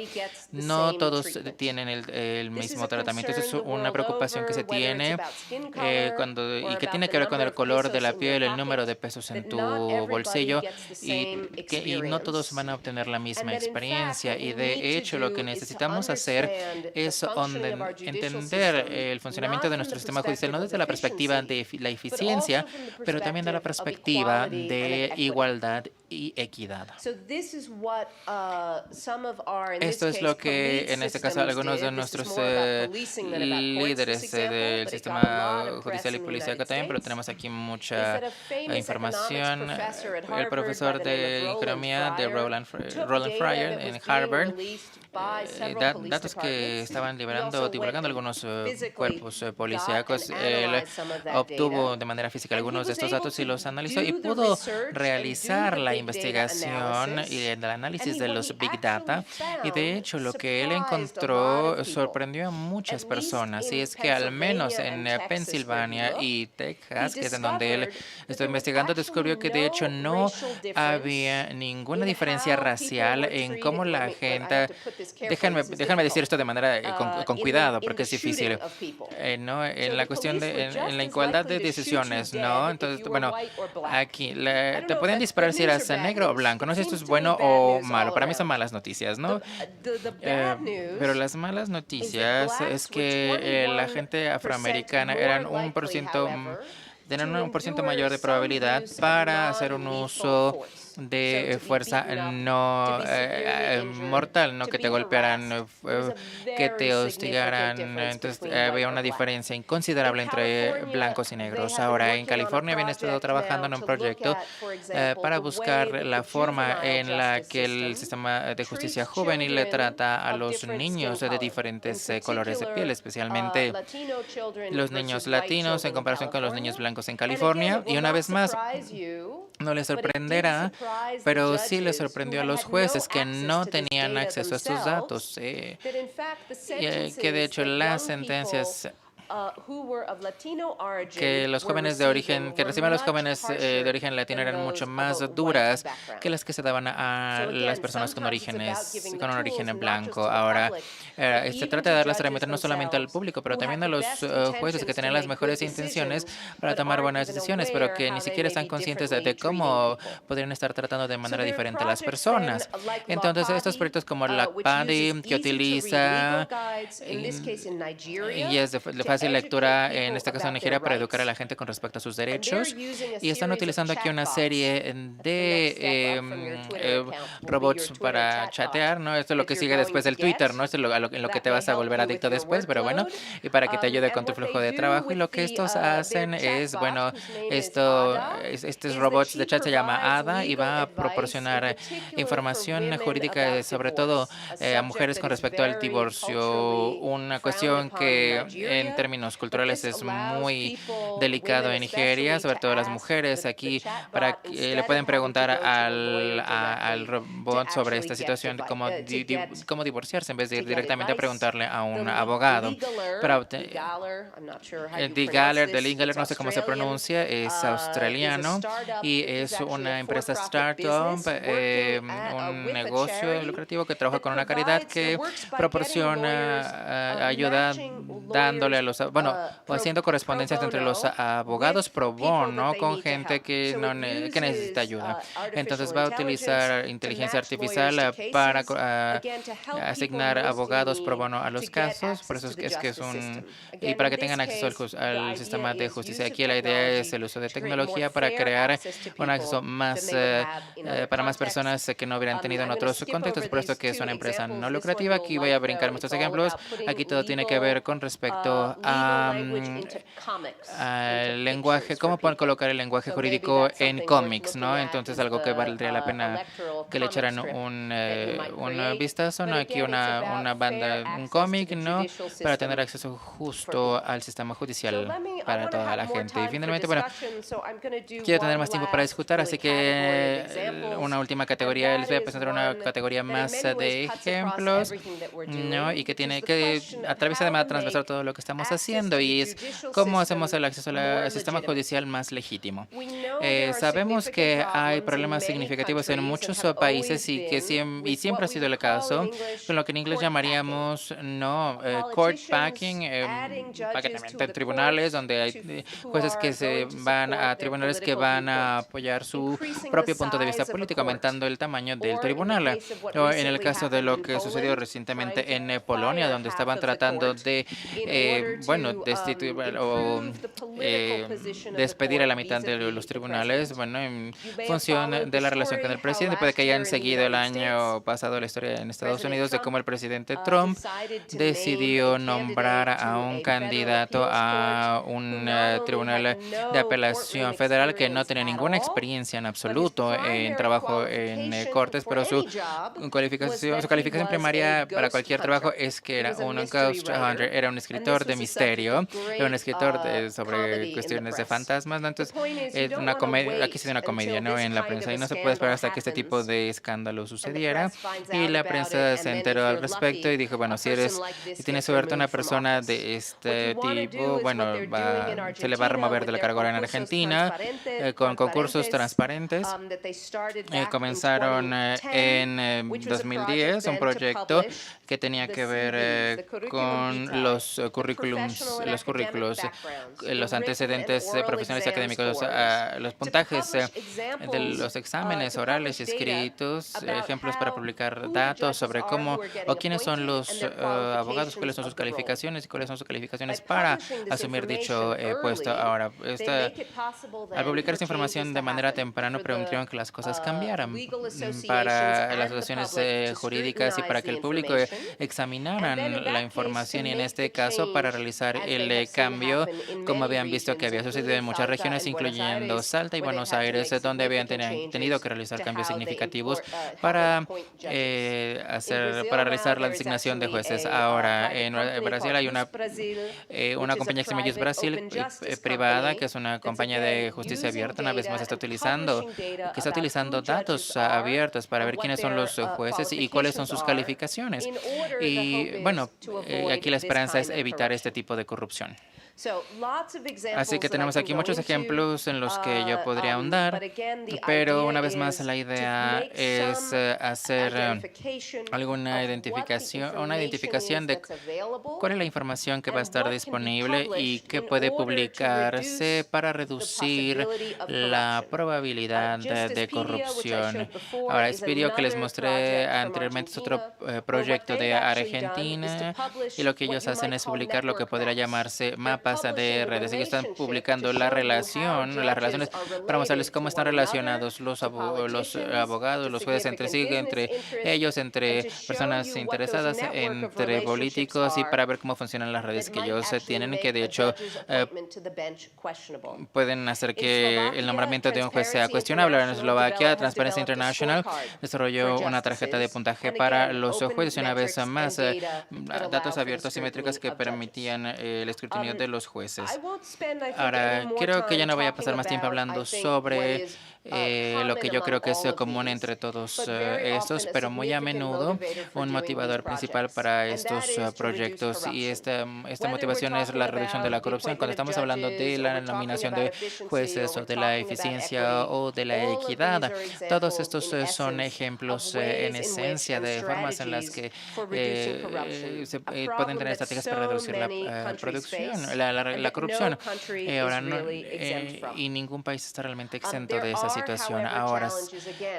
no todos tienen el mismo tratamiento. Esa es una preocupación que se tiene y que tiene que ver con el color de la piel, el número de pesos en tu bolsillo, y no todos van a obtener la misma experiencia. Y de hecho lo que necesitamos hacer es entender el funcionamiento de nuestro sistema judicial no desde la perspectiva de la eficiencia, pero también de la perspectiva de igualdad y equidad. Esto es lo que, en este caso, algunos de nuestros líderes del sistema judicial y policíaco también, pero tenemos aquí mucha información. El profesor de economía de Roland Fryer en Harvard, datos que estaban divulgando algunos cuerpos policíacos. Él obtuvo de manera física algunos de estos datos y los analizó y pudo realizar la investigación y el análisis de los Big Data. Y de hecho, lo que él encontró sorprendió a muchas personas. Y es que al menos en Pensilvania y Texas, que es en donde él estuvo investigando, descubrió que de hecho no había ninguna diferencia racial en cómo la gente... Déjenme decir esto de manera con cuidado, porque es difícil, ¿no? En la cuestión en la igualdad de decisiones, ¿no? Entonces, bueno, aquí te pueden disparar si eras negro o blanco. No sé si esto es bueno o malo. Para mí son malas noticias, ¿no? Pero las malas noticias es que la gente afroamericana tenían un por ciento mayor de probabilidad para hacer un uso de fuerza no mortal, no que te golpearan, que te hostigaran. Entonces había una diferencia inconsiderable entre blancos y negros. Ahora, en California habían estado trabajando en un proyecto para buscar la forma en la que el sistema de justicia juvenil le trata a los niños de diferentes colores de piel, especialmente los niños latinos en comparación con los niños blancos blancos en California. Y una vez más, no les sorprenderá, pero sí les sorprendió a los jueces que no tenían acceso a estos datos, que de hecho las sentencias que los jóvenes de origen, que reciben los jóvenes de origen latino eran mucho más duras que las que se daban a las personas con un origen en blanco. Ahora, se trata de dar las herramientas no solamente al público, pero también a los jueces que tienen las mejores intenciones para tomar buenas decisiones, pero que ni siquiera están conscientes de cómo podrían estar tratando de manera diferente a las personas. Entonces, estos proyectos como LACPADI, que utiliza y es de fácil lectura, en este caso en Nigeria, para educar a la gente con respecto a sus derechos. Y están utilizando aquí una serie de robots para chatear, ¿no? Esto es lo que sigue después del Twitter, ¿no? Esto es en lo que te vas a volver adicto después, pero bueno, y para que te ayude con tu flujo de trabajo. Y lo que estos hacen es, bueno, estos robots de chat se llama ADA y va a proporcionar información jurídica, sobre todo a mujeres con respecto al divorcio, una cuestión que en términos culturales es muy delicado en Nigeria, sobre todo las mujeres aquí, para que le pueden preguntar al robot sobre esta situación, cómo divorciarse, en vez de ir directamente a preguntarle a un abogado. Pero Galler, no sé cómo se pronuncia, es australiano y es una empresa startup, un negocio lucrativo que trabaja con una caridad que proporciona ayuda dándole a los, bueno, haciendo correspondencias entre los abogados pro bono con gente que necesita ayuda. Entonces va a utilizar inteligencia artificial para asignar abogados pro bono a los casos. Por eso es que es y para que tengan acceso al sistema de justicia. Aquí la idea es el uso de tecnología para crear un acceso más para más personas que no hubieran tenido en otros contextos. Por esto que es una empresa no lucrativa. Aquí voy a brincar muchos ejemplos. Aquí todo tiene que ver con respecto al lenguaje, cómo pueden colocar el lenguaje jurídico en cómics, ¿no? Entonces algo que valdría la pena que le echaran un vistazo, ¿no? Aquí una banda, un cómic, ¿no? Para tener acceso justo al sistema judicial para toda la gente. Y finalmente, bueno, quiero tener más tiempo para discutir, así que una última categoría, les voy a presentar una categoría más de ejemplos, ¿no? Y que atraviesa de manera transversal todo lo que estamos haciendo, y es cómo hacemos el acceso al sistema judicial más legítimo. Sabemos que hay problemas significativos en muchos países y siempre ha sido el caso con lo que en inglés llamaríamos court packing, paquetamiento en tribunales, donde hay jueces que se van a tribunales que van a apoyar su propio punto de vista político, aumentando el tamaño del tribunal. O en el caso de lo que sucedió recientemente en Polonia, donde estaban tratando de destituir o despedir a la mitad de los tribunales, bueno, en función de la relación con el presidente. Puede que hayan seguido el año pasado la historia en Estados Unidos de cómo el presidente Trump decidió nombrar a un candidato a un tribunal de apelación federal que no tenía ninguna experiencia en absoluto en trabajo en cortes, pero su calificación primaria para cualquier trabajo es que era un ghost hunter, era un escritor de misterio, era un escritor sobre cuestiones de fantasmas, ¿no? Entonces, una comedia, aquí se dio una comedia, ¿no? En la prensa, y no se puede esperar hasta que este tipo de escándalo sucediera, y la prensa se enteró al respecto y dijo, bueno, si tienes suerte una persona de este tipo, bueno, se le va a remover de la carga en Argentina, con concursos transparentes. Comenzaron en 2010 un proyecto que tenía que ver con los currículos, los antecedentes profesionales y académicos, los puntajes de los exámenes orales y escritos, ejemplos para publicar datos sobre cómo o quiénes son los abogados, cuáles son sus calificaciones y cuáles son sus calificaciones para asumir dicho puesto. Ahora, al publicar esta información de manera temprana, permitieron que las cosas cambiaran para las asociaciones jurídicas y para que el público examinaran la información, y en este caso para realizar el cambio, como habían visto que había sucedido en muchas regiones, incluyendo Salta y Buenos Aires, donde habían tenido que realizar cambios significativos para realizar la designación de jueces. Ahora, en Brasil hay una compañía que se llama Just Brasil privada, que es una compañía de justicia abierta. Una vez más está utilizando datos abiertos para ver quiénes son los jueces y cuáles son sus calificaciones. Y bueno, aquí la esperanza es evitar este tipo de corrupción. Así que tenemos aquí muchos ejemplos en los que yo podría ahondar, pero una vez más la idea es hacer una identificación de cuál es la información que va a estar disponible y que puede publicarse para reducir la probabilidad de corrupción. Ahora, este video que les mostré anteriormente es otro proyecto de Argentina, y lo que ellos hacen es publicar lo que podría llamarse mapas de redes. Ellos están publicando las relaciones para mostrarles cómo están relacionados los abogados, los jueces entre sí, entre ellos, entre personas interesadas, entre políticos, y para ver cómo funcionan las redes que ellos tienen, que de hecho pueden hacer que el nombramiento de un juez sea cuestionable. En Eslovaquia, Transparency International desarrolló una tarjeta de puntaje para los jueces, y una vez más datos abiertos y métricas que permitían el escrutinio de los jueces. Ahora, creo que ya no voy a pasar más tiempo hablando sobre lo que yo creo que es común entre todos estos, pero muy a menudo un motivador principal para estos proyectos, y esta motivación es la reducción de la corrupción. Cuando estamos hablando de la nominación de jueces, o de la eficiencia, o de la equidad, todos estos son ejemplos en esencia de formas en las que se pueden tener estrategias para reducir la corrupción. Ahora, y ningún país está realmente exento de esa situación. Ahora,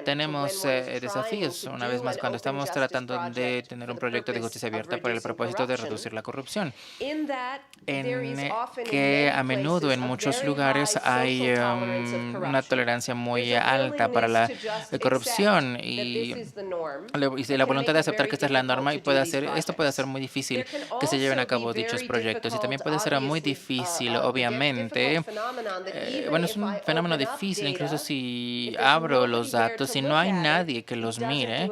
tenemos desafíos, una vez más, cuando estamos tratando de tener un proyecto de justicia abierta por el propósito de reducir la corrupción, en que a menudo en muchos lugares hay una tolerancia muy alta para la corrupción, y la voluntad de aceptar que esta es la norma, y esto puede hacer muy difícil que se lleven a cabo dichos proyectos, y también puede ser muy difícil, obviamente, es un fenómeno difícil, incluso si abro los datos y no hay nadie que los mire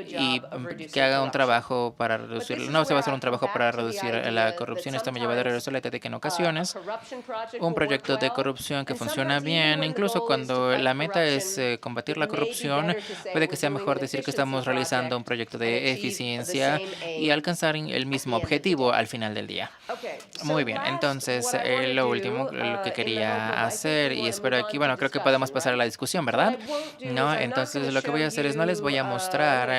y que haga un trabajo para reducir, no se va a hacer un trabajo para reducir la corrupción. Esto me lleva a dar el resultado de que en ocasiones un proyecto de corrupción que funciona bien, incluso cuando la meta es combatir la corrupción, puede que sea mejor decir que estamos realizando un proyecto de eficiencia y alcanzar el mismo objetivo al final del día. Muy bien, entonces lo último lo que quería hacer, y espero aquí, bueno, creo que podemos pasar a la discusión, ¿verdad? No, entonces lo que voy a hacer es no les voy a mostrar,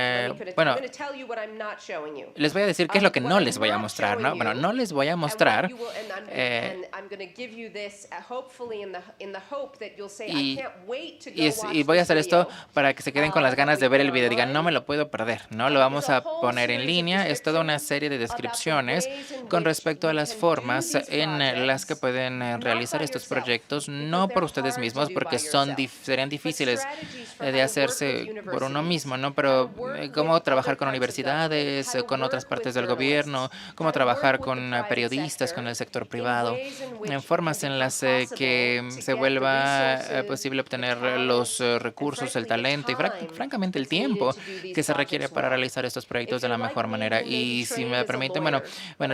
les voy a decir qué es lo que no les voy a mostrar, ¿no? Bueno, no les voy a mostrar y voy a hacer esto para que se queden con las ganas de ver el video, digan, no me lo puedo perder, ¿no? Lo vamos a poner en línea, es toda una serie de descripciones con respecto a las formas en las que pueden realizar estos proyectos, no por ustedes mismos, porque serían difíciles de hacerse por uno mismo, ¿no? Pero cómo trabajar con universidades, con otras partes del gobierno, cómo trabajar con periodistas, con el sector privado, en formas en las que se vuelva posible obtener los recursos, el talento y francamente el tiempo que se requiere para realizar estos proyectos de la mejor manera. Y si me permiten, bueno,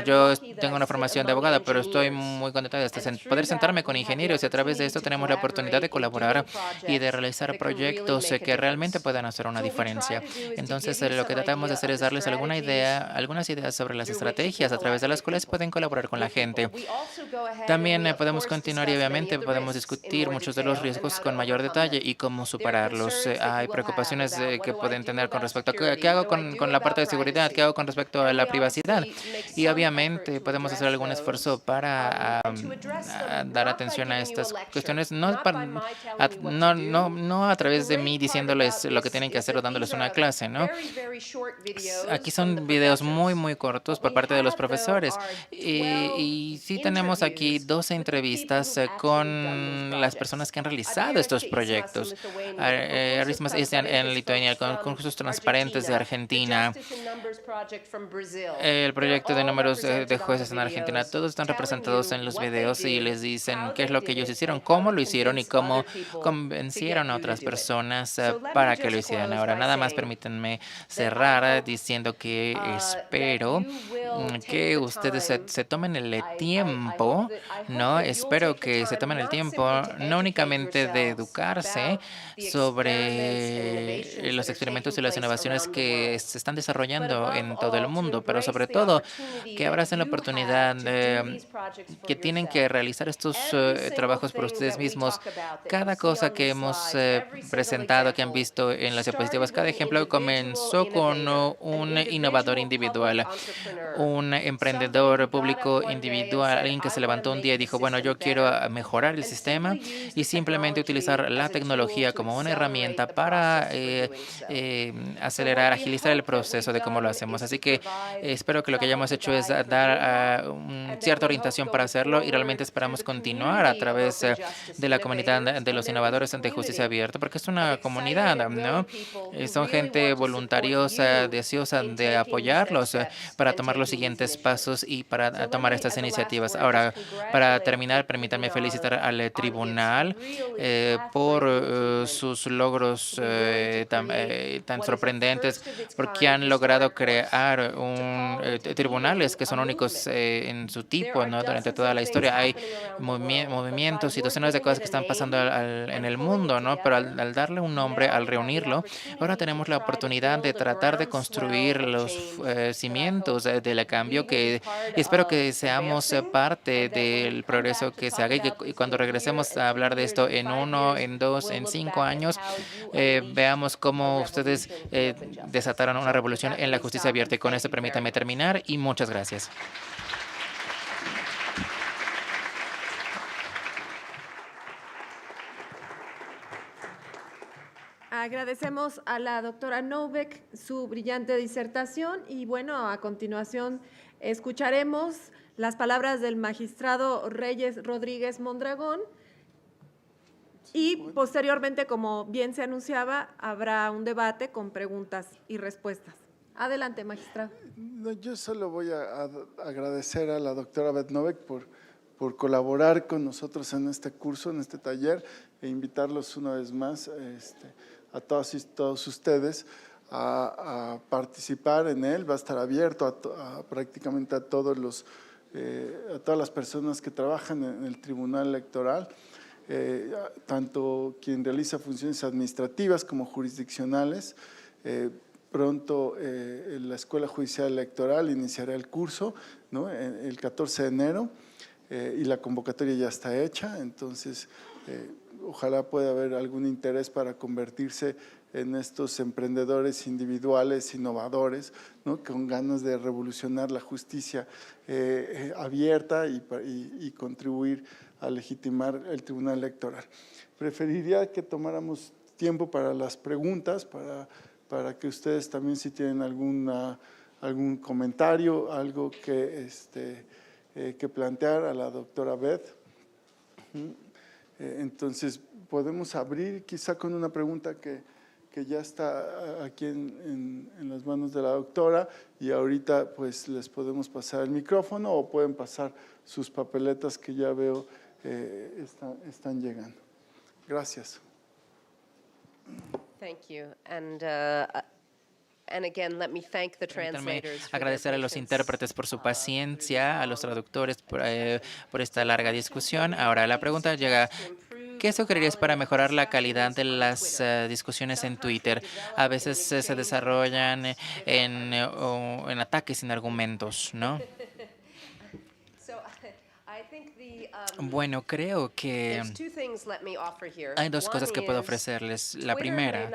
yo tengo una formación de abogada, pero estoy muy contenta de poder sentarme con ingenieros, y a través de esto tenemos la oportunidad de colaborar y de realizar proyectos que realmente puedan hacer una diferencia. Entonces, lo que tratamos de hacer es darles algunas ideas sobre las estrategias a través de las cuales pueden colaborar con la gente. También podemos continuar, y obviamente podemos discutir muchos de los riesgos con mayor detalle y cómo superarlos. Hay preocupaciones que pueden tener con respecto a qué hago con la parte de seguridad, qué hago con respecto a la privacidad, y obviamente podemos hacer algún esfuerzo para dar atención a estas cuestiones, no no a través de mí diciéndoles lo que tienen que hacer o dándoles una clase, ¿no? Aquí son videos muy, muy cortos por parte de los profesores. Y sí tenemos aquí 12 entrevistas con las personas que han realizado estos proyectos. Arismas en Lituania, con concursos transparentes de Argentina, el proyecto de números de jueces en Argentina, todos están representados en los videos y les dicen qué es lo que ellos hicieron, cómo lo hicieron y cómo convencieron a otras personas para que lo hicieran. Ahora, nada más permítanme cerrar diciendo que espero que ustedes se tomen el tiempo, ¿no? Espero que se tomen el tiempo no únicamente de educarse sobre los experimentos y las innovaciones que se están desarrollando en todo el mundo, pero sobre todo que abracen la oportunidad que tienen que realizar estos trabajos por ustedes mismos. Cada cosa que hemos presentado, que han visto en las diapositivas, cada ejemplo comenzó con un innovador individual, un emprendedor público individual, alguien que se levantó un día y dijo, bueno, yo quiero mejorar el sistema y simplemente utilizar la tecnología como una herramienta para acelerar, agilizar el proceso de cómo lo hacemos. Así que espero que lo que hayamos hecho es dar cierta orientación para hacerlo y realmente esperamos continuar a través de la comunidad de los innovadores de justicia abierta, porque es una comunidad, ¿no? Son gente voluntariosa, deseosa de apoyarlos para tomar los siguientes pasos y para tomar estas iniciativas. Ahora, para terminar, permítanme felicitar al tribunal por sus logros tan sorprendentes, porque han logrado crear tribunales que son únicos en su tipo, ¿no? Durante toda la historia hay movimientos y docenas de cosas que están pasando en el mundo, ¿no? Pero al darle un nombre, al reunirlo, ahora tenemos la oportunidad de tratar de construir los cimientos del cambio y espero que seamos parte del progreso que se haga y que cuando regresemos a hablar de esto en 1, en 2, en 5 años, veamos cómo ustedes desataron una revolución en la justicia abierta. Y con esto permítanme terminar y muchas gracias. Agradecemos a la doctora Noubek su brillante disertación y bueno, a continuación escucharemos las palabras del magistrado Reyes Rodríguez Mondragón y posteriormente, como bien se anunciaba, habrá un debate con preguntas y respuestas. Adelante, magistrado. No, yo solo voy a agradecer a la doctora Beth Noubek por colaborar con nosotros en este curso, en este taller, e invitarlos una vez más a todas y todos ustedes a participar en él. Va a estar abierto prácticamente a todas las personas que trabajan en el Tribunal Electoral, tanto quien realiza funciones administrativas como jurisdiccionales. Pronto la Escuela Judicial Electoral iniciará el curso, ¿no? El 14 de enero y la convocatoria ya está hecha, entonces ojalá pueda haber algún interés para convertirse en estos emprendedores individuales, innovadores, ¿no? Con ganas de revolucionar la justicia abierta y contribuir a legitimar el Tribunal Electoral. Preferiría que tomáramos tiempo para las preguntas, para que ustedes también, si tienen algún comentario, algo que plantear a la doctora Beth. Entonces, podemos abrir quizá con una pregunta que ya está aquí en las manos de la doctora y ahorita pues les podemos pasar el micrófono o pueden pasar sus papeletas que ya veo están llegando. Gracias. Thank you. And again, let me thank the translators for their agradecer a los patience. intérpretes por su paciencia, a los traductores por esta larga discusión. Ahora, la pregunta llega, ¿qué sugerirías para mejorar la calidad de las discusiones en Twitter? A veces se desarrollan en ataques sin argumentos, ¿no? Bueno, creo que hay dos cosas que puedo ofrecerles. La primera,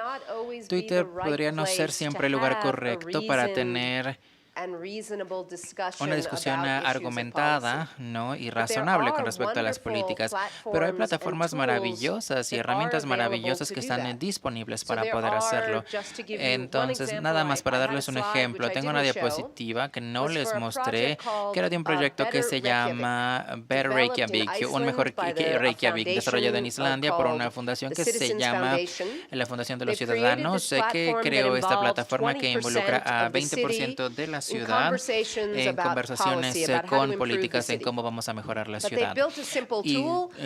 Twitter podría no ser siempre el lugar correcto para tener una discusión argumentada, ¿no?, y razonable con respecto a las políticas. Pero hay plataformas maravillosas y herramientas maravillosas que están disponibles para poder hacerlo. Entonces, nada más para darles un ejemplo, tengo una diapositiva que no les mostré, que era de un proyecto que se llama Better Reykjavik, un mejor Reykjavik, desarrollado en Islandia por una fundación que se llama la Fundación de los Ciudadanos, que creó esta plataforma que involucra a 20% de la ciudad en conversaciones con políticas en cómo vamos a mejorar la ciudad. Y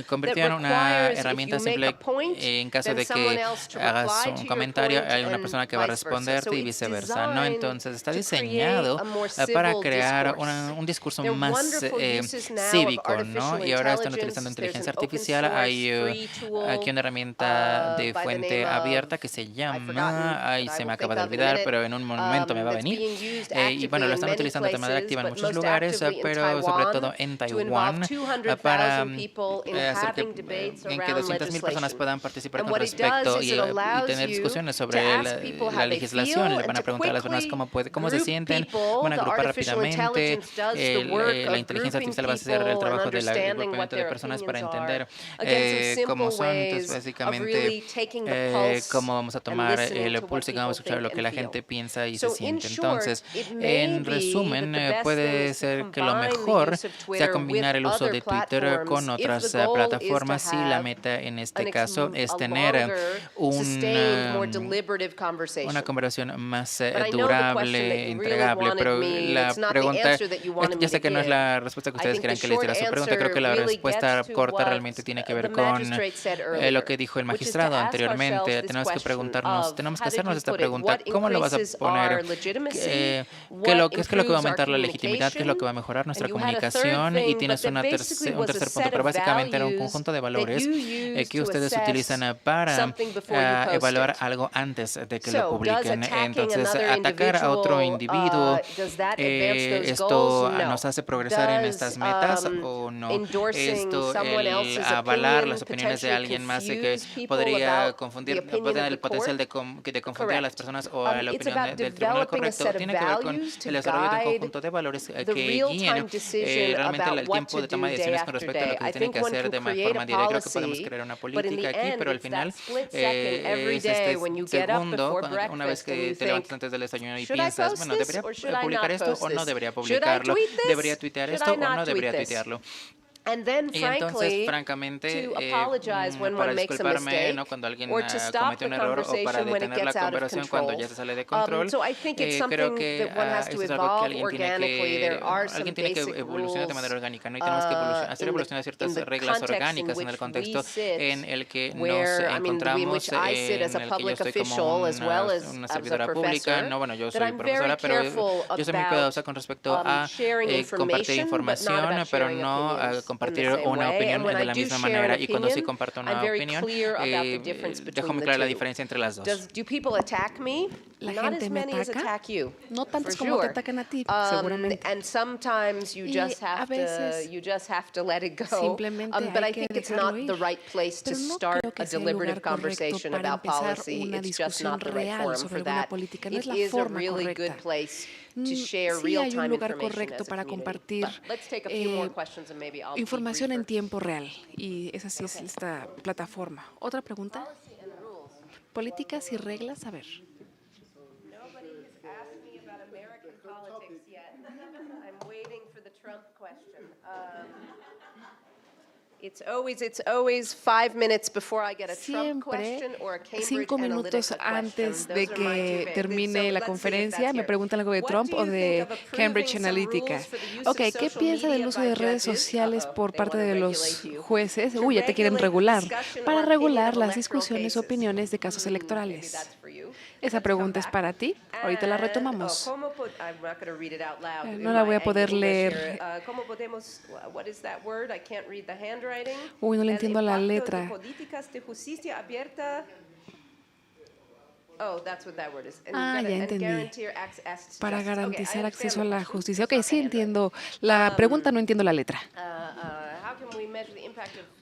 convirtieron una herramienta simple en caso de que hagas un comentario, hay una persona que va a responderte y viceversa, ¿no? Entonces está diseñado para crear un discurso más cívico, ¿no? Y ahora están utilizando inteligencia artificial. Hay aquí una herramienta de fuente abierta que se llama, ay, se me acaba de olvidar, pero en un momento me va a venir. Y bueno, lo están utilizando de manera activa en muchos lugares, pero sobre todo en Taiwán, para hacer en que 200,000 personas puedan participar con respecto y tener discusiones sobre la legislación. Le van a preguntar a las personas cómo se sienten, van a agrupar rápidamente. La inteligencia artificial va a hacer el trabajo del agrupamiento de personas para entender cómo son. Entonces, básicamente, cómo vamos a tomar el pulso y cómo vamos a escuchar lo que la gente piensa y se siente. Entonces, en resumen, puede ser que lo mejor sea combinar el uso de Twitter con otras plataformas y la meta en este caso es tener una conversación más durable, entregable. Pero la pregunta, ya sé que no es la respuesta que ustedes quieran que les diera su pregunta, creo que la respuesta corta realmente tiene que ver con lo que dijo el magistrado anteriormente. Tenemos que preguntarnos, tenemos que hacernos esta pregunta: ¿cómo lo vas a poner? ¿Qué es lo que va a aumentar la legitimidad? ¿Qué es lo que va a mejorar nuestra comunicación? Y tienes un tercer punto, pero básicamente era un conjunto de valores que ustedes utilizan para evaluar algo antes de que lo publiquen. Entonces, atacar a otro individuo, ¿esto nos hace progresar en estas metas o no? Esto, el avalar las opiniones de alguien más que podría confundir, puede tener el potencial de confundir a las personas o a la opinión del tribunal correcto, tiene que ver con el desarrollo de un conjunto de valores que guíen realmente el tiempo de toma de decisiones con respecto a lo que se tiene que hacer de forma directa. Creo que podemos crear una política aquí, pero al final es este segundo, una vez que te levantas antes del desayuno y piensas, bueno, ¿debería publicar esto o no debería publicarlo? ¿Debería tuitear esto o no debería tuitearlo? Y entonces, francamente, para disculparme, ¿no?, cuando alguien comete un error o para detener la conversación cuando ya se sale de control, creo que esto es algo que alguien tiene que evolucionar de manera orgánica, ¿no? Y tenemos que hacer evolucionar ciertas reglas orgánicas en el contexto en el que nos encontramos, en el que yo estoy como una servidora pública, no, bueno, yo soy profesora, pero yo soy muy cuidadosa con respecto a compartir información, pero no compartir una opinión de la misma manera. Y cuando sí comparto una opinión, dejo muy clara la diferencia entre las dos. La gente me ataca, no tantos como te atacan a ti, seguramente. Y a veces simplemente hay que dejarlo ir. Pero no creo que sea el lugar correcto para empezar una discusión real sobre alguna política. No es la forma correcta. Sí hay un lugar correcto para compartir información en tiempo real, y esa sí es esta plataforma. ¿Otra pregunta? Políticas y reglas, a ver. Siempre 5 minutos antes de que termine la conferencia me preguntan algo de Trump o de Cambridge Analytica. Ok, ¿qué piensa del uso de redes sociales por parte de los jueces? Uy, ya te quieren regular. Para regular las discusiones o opiniones de casos electorales. Esa pregunta es para ti. Ahorita la retomamos. No la voy a poder leer. Uy, no le entiendo la letra. Ah, ya entendí. Para garantizar acceso a la justicia. Ok, sí entiendo la pregunta, no entiendo la letra.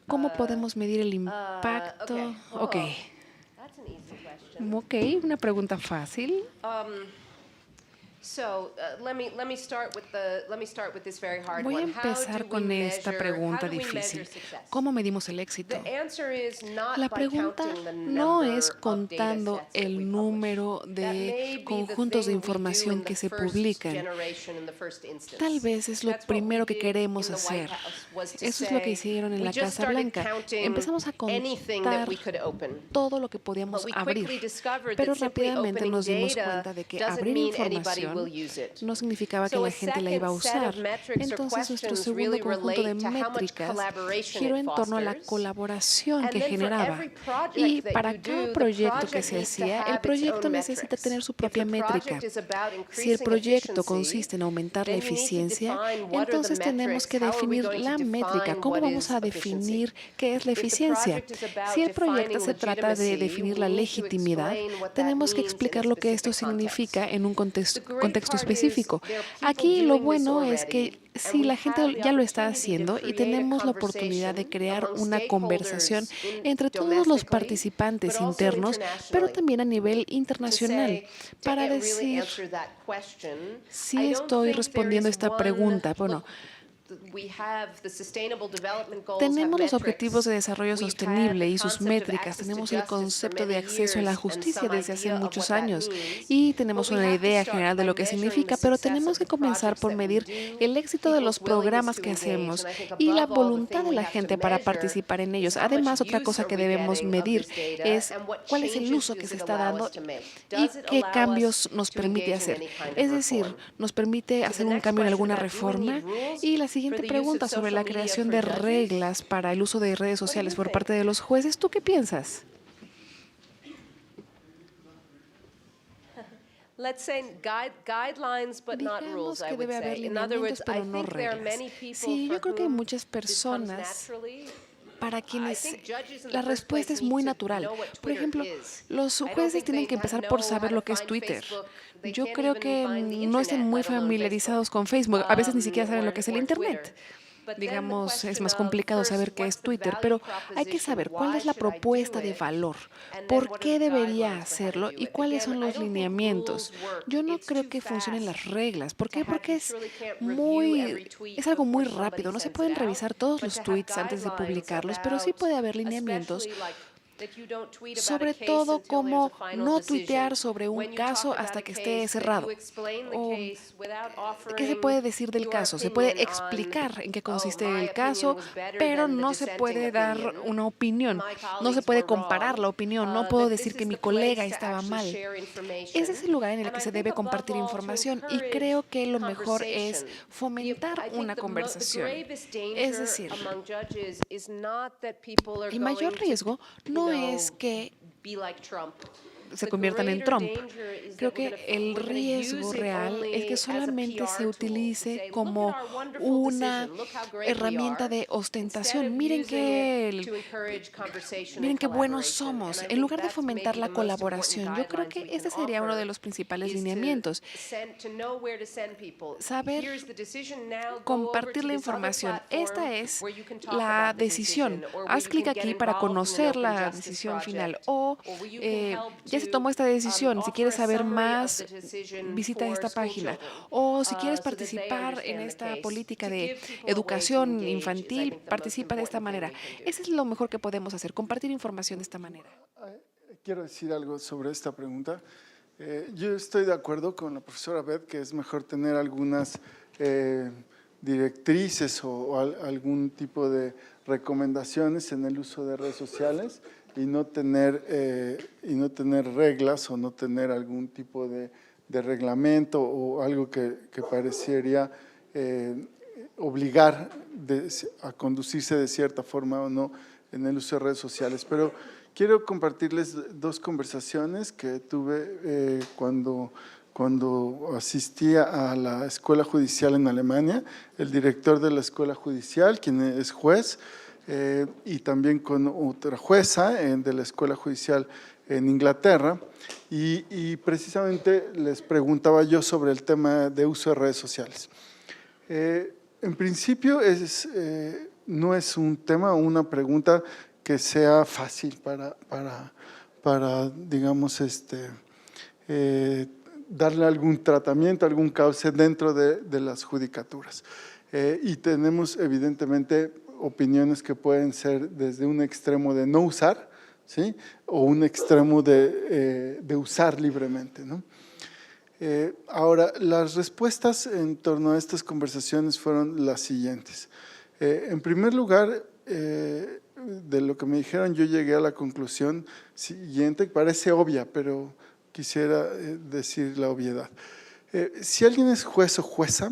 ¿Cómo podemos medir el impacto? Ok. Ok, una pregunta fácil. Voy a empezar con esta pregunta difícil. ¿Cómo medimos el éxito? La pregunta no es contando el número de conjuntos de información que se publican. Tal vez es lo primero que queremos hacer. Eso es lo que hicieron en la Casa Blanca. Empezamos a contar todo lo que podíamos abrir, pero rápidamente nos dimos cuenta de que abrir información no significaba que la gente la iba a usar. Entonces, nuestro segundo conjunto de métricas giró en torno a la colaboración que generaba. Y para cada proyecto que se hacía, el proyecto necesita tener su propia métrica. Si el proyecto consiste en aumentar la eficiencia, entonces tenemos que definir la métrica. ¿Cómo vamos a definir qué es la eficiencia? Si el proyecto se trata de definir la legitimidad, tenemos que explicar lo que esto significa en un contexto específico. Aquí lo bueno es que sí, la gente ya lo está haciendo y tenemos la oportunidad de crear una conversación entre todos los participantes internos, pero también a nivel internacional, para decir si estoy respondiendo esta pregunta. Bueno, tenemos los objetivos de desarrollo sostenible y sus métricas, tenemos el concepto de acceso a la justicia desde hace muchos años y tenemos una idea general de lo que significa, pero tenemos que comenzar por medir el éxito de los programas que hacemos y la voluntad de la gente para participar en ellos. Además, otra cosa que debemos medir es cuál es el uso que se está dando y qué cambios nos permite hacer. Es decir, nos permite hacer un cambio en alguna reforma. Y la siguiente pregunta sobre la creación de reglas para el uso de redes sociales por parte de los jueces, ¿tú qué piensas? Digamos que debe haber lineamientos, pero no reglas. Sí, yo creo que hay muchas personas para quienes la respuesta es muy natural. Por ejemplo, los jueces tienen que empezar por saber lo que es Twitter. Yo creo que no están muy familiarizados con Facebook. A veces ni siquiera saben lo que es el Internet. Digamos, es más complicado saber qué es Twitter, pero hay que saber cuál es la propuesta de valor, por qué debería hacerlo y cuáles son los lineamientos. Yo no creo que funcionen las reglas. ¿Por qué? Porque es algo muy rápido. No se pueden revisar todos los tweets antes de publicarlos, pero sí puede haber lineamientos. Sobre todo, cómo no tuitear sobre un caso hasta que esté cerrado. O, ¿qué se puede decir del caso? Se puede explicar en qué consiste el caso, pero no se puede dar una opinión. No se puede comparar la opinión. No puedo decir que mi colega estaba mal. Ese es el lugar en el que se debe compartir información y creo que lo mejor es fomentar una conversación. Es decir, el mayor riesgo no es que se conviertan en Trump. Creo que el riesgo real es que solamente se utilice como una herramienta de ostentación. Miren qué buenos somos. En lugar de fomentar la colaboración, yo creo que este sería uno de los principales lineamientos. Saber compartir la información. Esta es la decisión. Haz clic aquí para conocer la decisión final. O ya se tomó esta decisión. Si quieres saber más, visita esta página. O si quieres participar en esta política de educación infantil, participa de esta manera. Eso es lo mejor que podemos hacer, compartir información de esta manera. Quiero decir algo sobre esta pregunta. Yo estoy de acuerdo con la profesora Beth que es mejor tener algunas directrices o algún tipo de recomendaciones en el uso de redes sociales y no tener reglas o no tener algún tipo de reglamento o algo que parecería obligar a conducirse de cierta forma o no en el uso de redes sociales. Pero quiero compartirles dos conversaciones que tuve cuando asistía a la escuela judicial en Alemania, el director de la escuela judicial, quien es juez, y también con otra jueza de la escuela judicial en Inglaterra, y precisamente les preguntaba yo sobre el tema de uso de redes sociales. En principio no es un tema o una pregunta que sea fácil para digamos, darle algún tratamiento, algún cauce dentro de las judicaturas. Y tenemos evidentemente opiniones que pueden ser desde un extremo de no usar, ¿sí? O un extremo de usar libremente, ¿no? Ahora, las respuestas en torno a estas conversaciones fueron las siguientes. En primer lugar, de lo que me dijeron, yo llegué a la conclusión siguiente, que parece obvia, pero quisiera decir la obviedad. Si alguien es juez o jueza,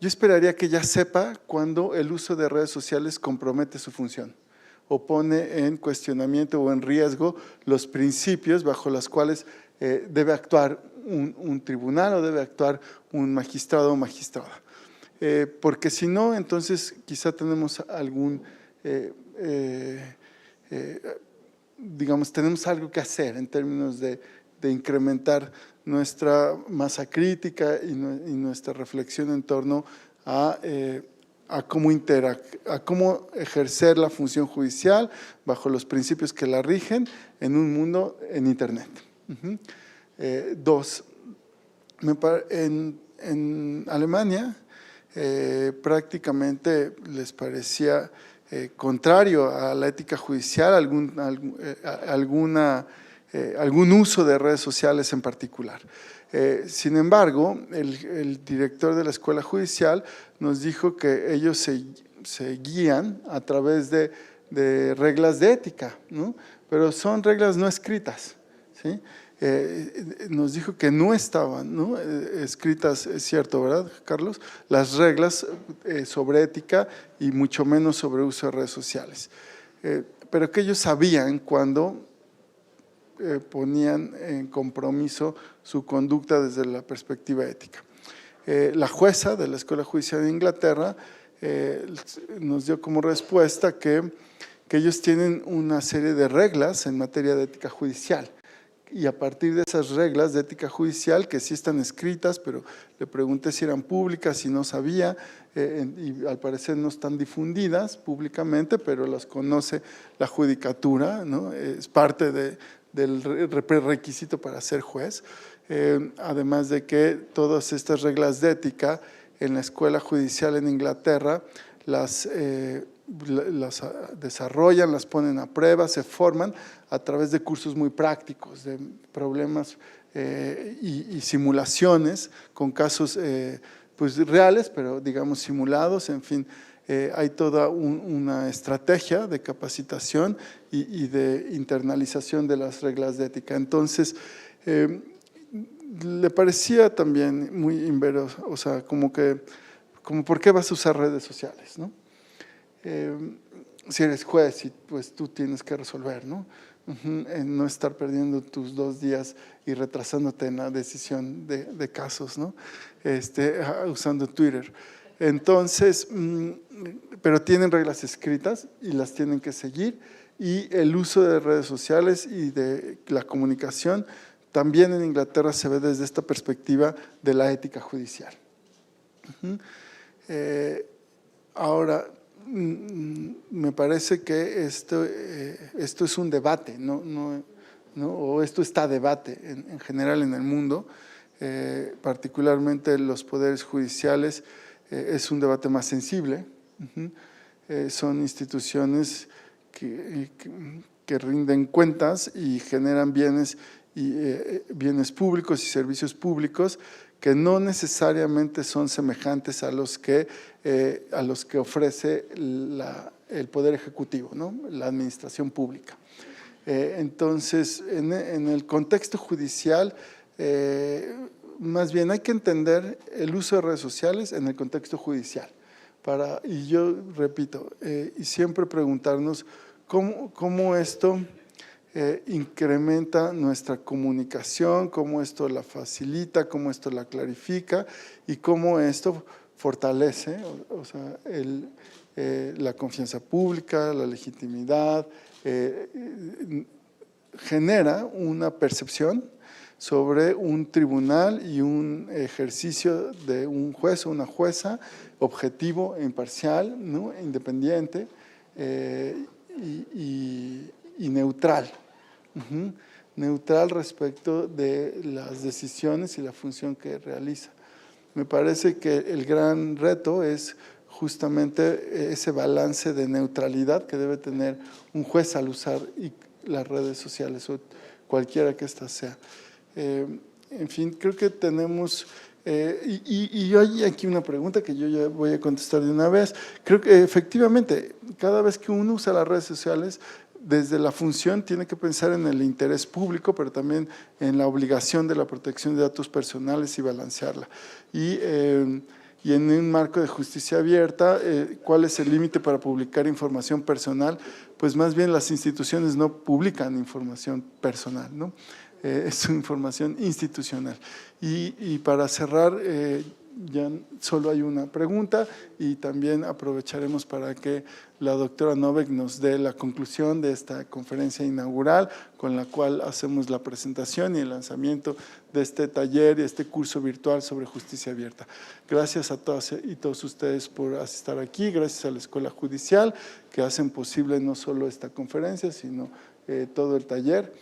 yo esperaría que ya sepa cuando el uso de redes sociales compromete su función o pone en cuestionamiento o en riesgo los principios bajo los cuales debe actuar un tribunal o debe actuar un magistrado o magistrada. Porque si no, entonces quizá tenemos algún, digamos, tenemos algo que hacer en términos de incrementar nuestra masa crítica y nuestra reflexión en torno a cómo ejercer la función judicial bajo los principios que la rigen en un mundo en Internet. Dos, en Alemania prácticamente les parecía contrario a la ética judicial algún uso de redes sociales en particular. Sin embargo, el director de la escuela judicial nos dijo que ellos se guían a través de reglas de ética, ¿no? Pero son reglas no escritas, ¿sí? Nos dijo que no estaban, ¿no? Escritas, es cierto, ¿verdad, Carlos? Las reglas sobre ética y mucho menos sobre uso de redes sociales. Pero que ellos sabían cuando ponían en compromiso su conducta desde la perspectiva ética. La jueza de la Escuela Judicial de Inglaterra nos dio como respuesta que ellos tienen una serie de reglas en materia de ética judicial. Y a partir de esas reglas de ética judicial, que sí están escritas, pero le pregunté si eran públicas y no sabía, y al parecer no están difundidas públicamente, pero las conoce la judicatura, ¿no? Es parte del requisito para ser juez. Además de que todas estas reglas de ética en la escuela judicial en Inglaterra las desarrollan, las ponen a prueba, se forman a través de cursos muy prácticos, de problemas y simulaciones con casos pues reales, pero digamos simulados, en fin. Hay toda una estrategia de capacitación y de internalización de las reglas de ética. Entonces, le parecía también muy inverosímil, o sea, como ¿por qué vas a usar redes sociales, no? Si eres juez y pues tú tienes que resolver, ¿no? En no estar perdiendo tus 2 días y retrasándote en la decisión de casos, ¿no? Usando Twitter. Entonces, pero tienen reglas escritas y las tienen que seguir, y el uso de redes sociales y de la comunicación también en Inglaterra se ve desde esta perspectiva de la ética judicial. Ahora, me parece que esto es un debate, o esto está a debate en general en el mundo, particularmente los poderes judiciales. Es un debate más sensible. Son instituciones que rinden cuentas y generan bienes públicos y servicios públicos que no necesariamente son semejantes a los que ofrece el Poder Ejecutivo, ¿no? La administración pública. Entonces, en el contexto judicial, más bien hay que entender el uso de redes sociales en el contexto judicial. Y yo repito, y siempre preguntarnos cómo esto incrementa nuestra comunicación, cómo esto la facilita, cómo esto la clarifica y cómo esto fortalece, o sea, la confianza pública, la legitimidad, genera una percepción sobre un tribunal y un ejercicio de un juez o una jueza objetivo e imparcial, ¿no? Independiente y neutral. neutral respecto de las decisiones y la función que realiza. Me parece que el gran reto es justamente ese balance de neutralidad que debe tener un juez al usar las redes sociales o cualquiera que ésta sea. En fin, creo que tenemos… y hay aquí una pregunta que yo ya voy a contestar de una vez. Creo que efectivamente, cada vez que uno usa las redes sociales, desde la función tiene que pensar en el interés público, pero también en la obligación de la protección de datos personales y balancearla. Y en un marco de justicia abierta, ¿cuál es el límite para publicar información personal? Pues más bien las instituciones no publican información personal, ¿no? Es información institucional. Y para cerrar, ya solo hay una pregunta y también aprovecharemos para que la doctora Novek nos dé la conclusión de esta conferencia inaugural con la cual hacemos la presentación y el lanzamiento de este taller y este curso virtual sobre justicia abierta. Gracias a todas y todos ustedes por estar aquí, gracias a la Escuela Judicial que hacen posible no solo esta conferencia, sino todo el taller.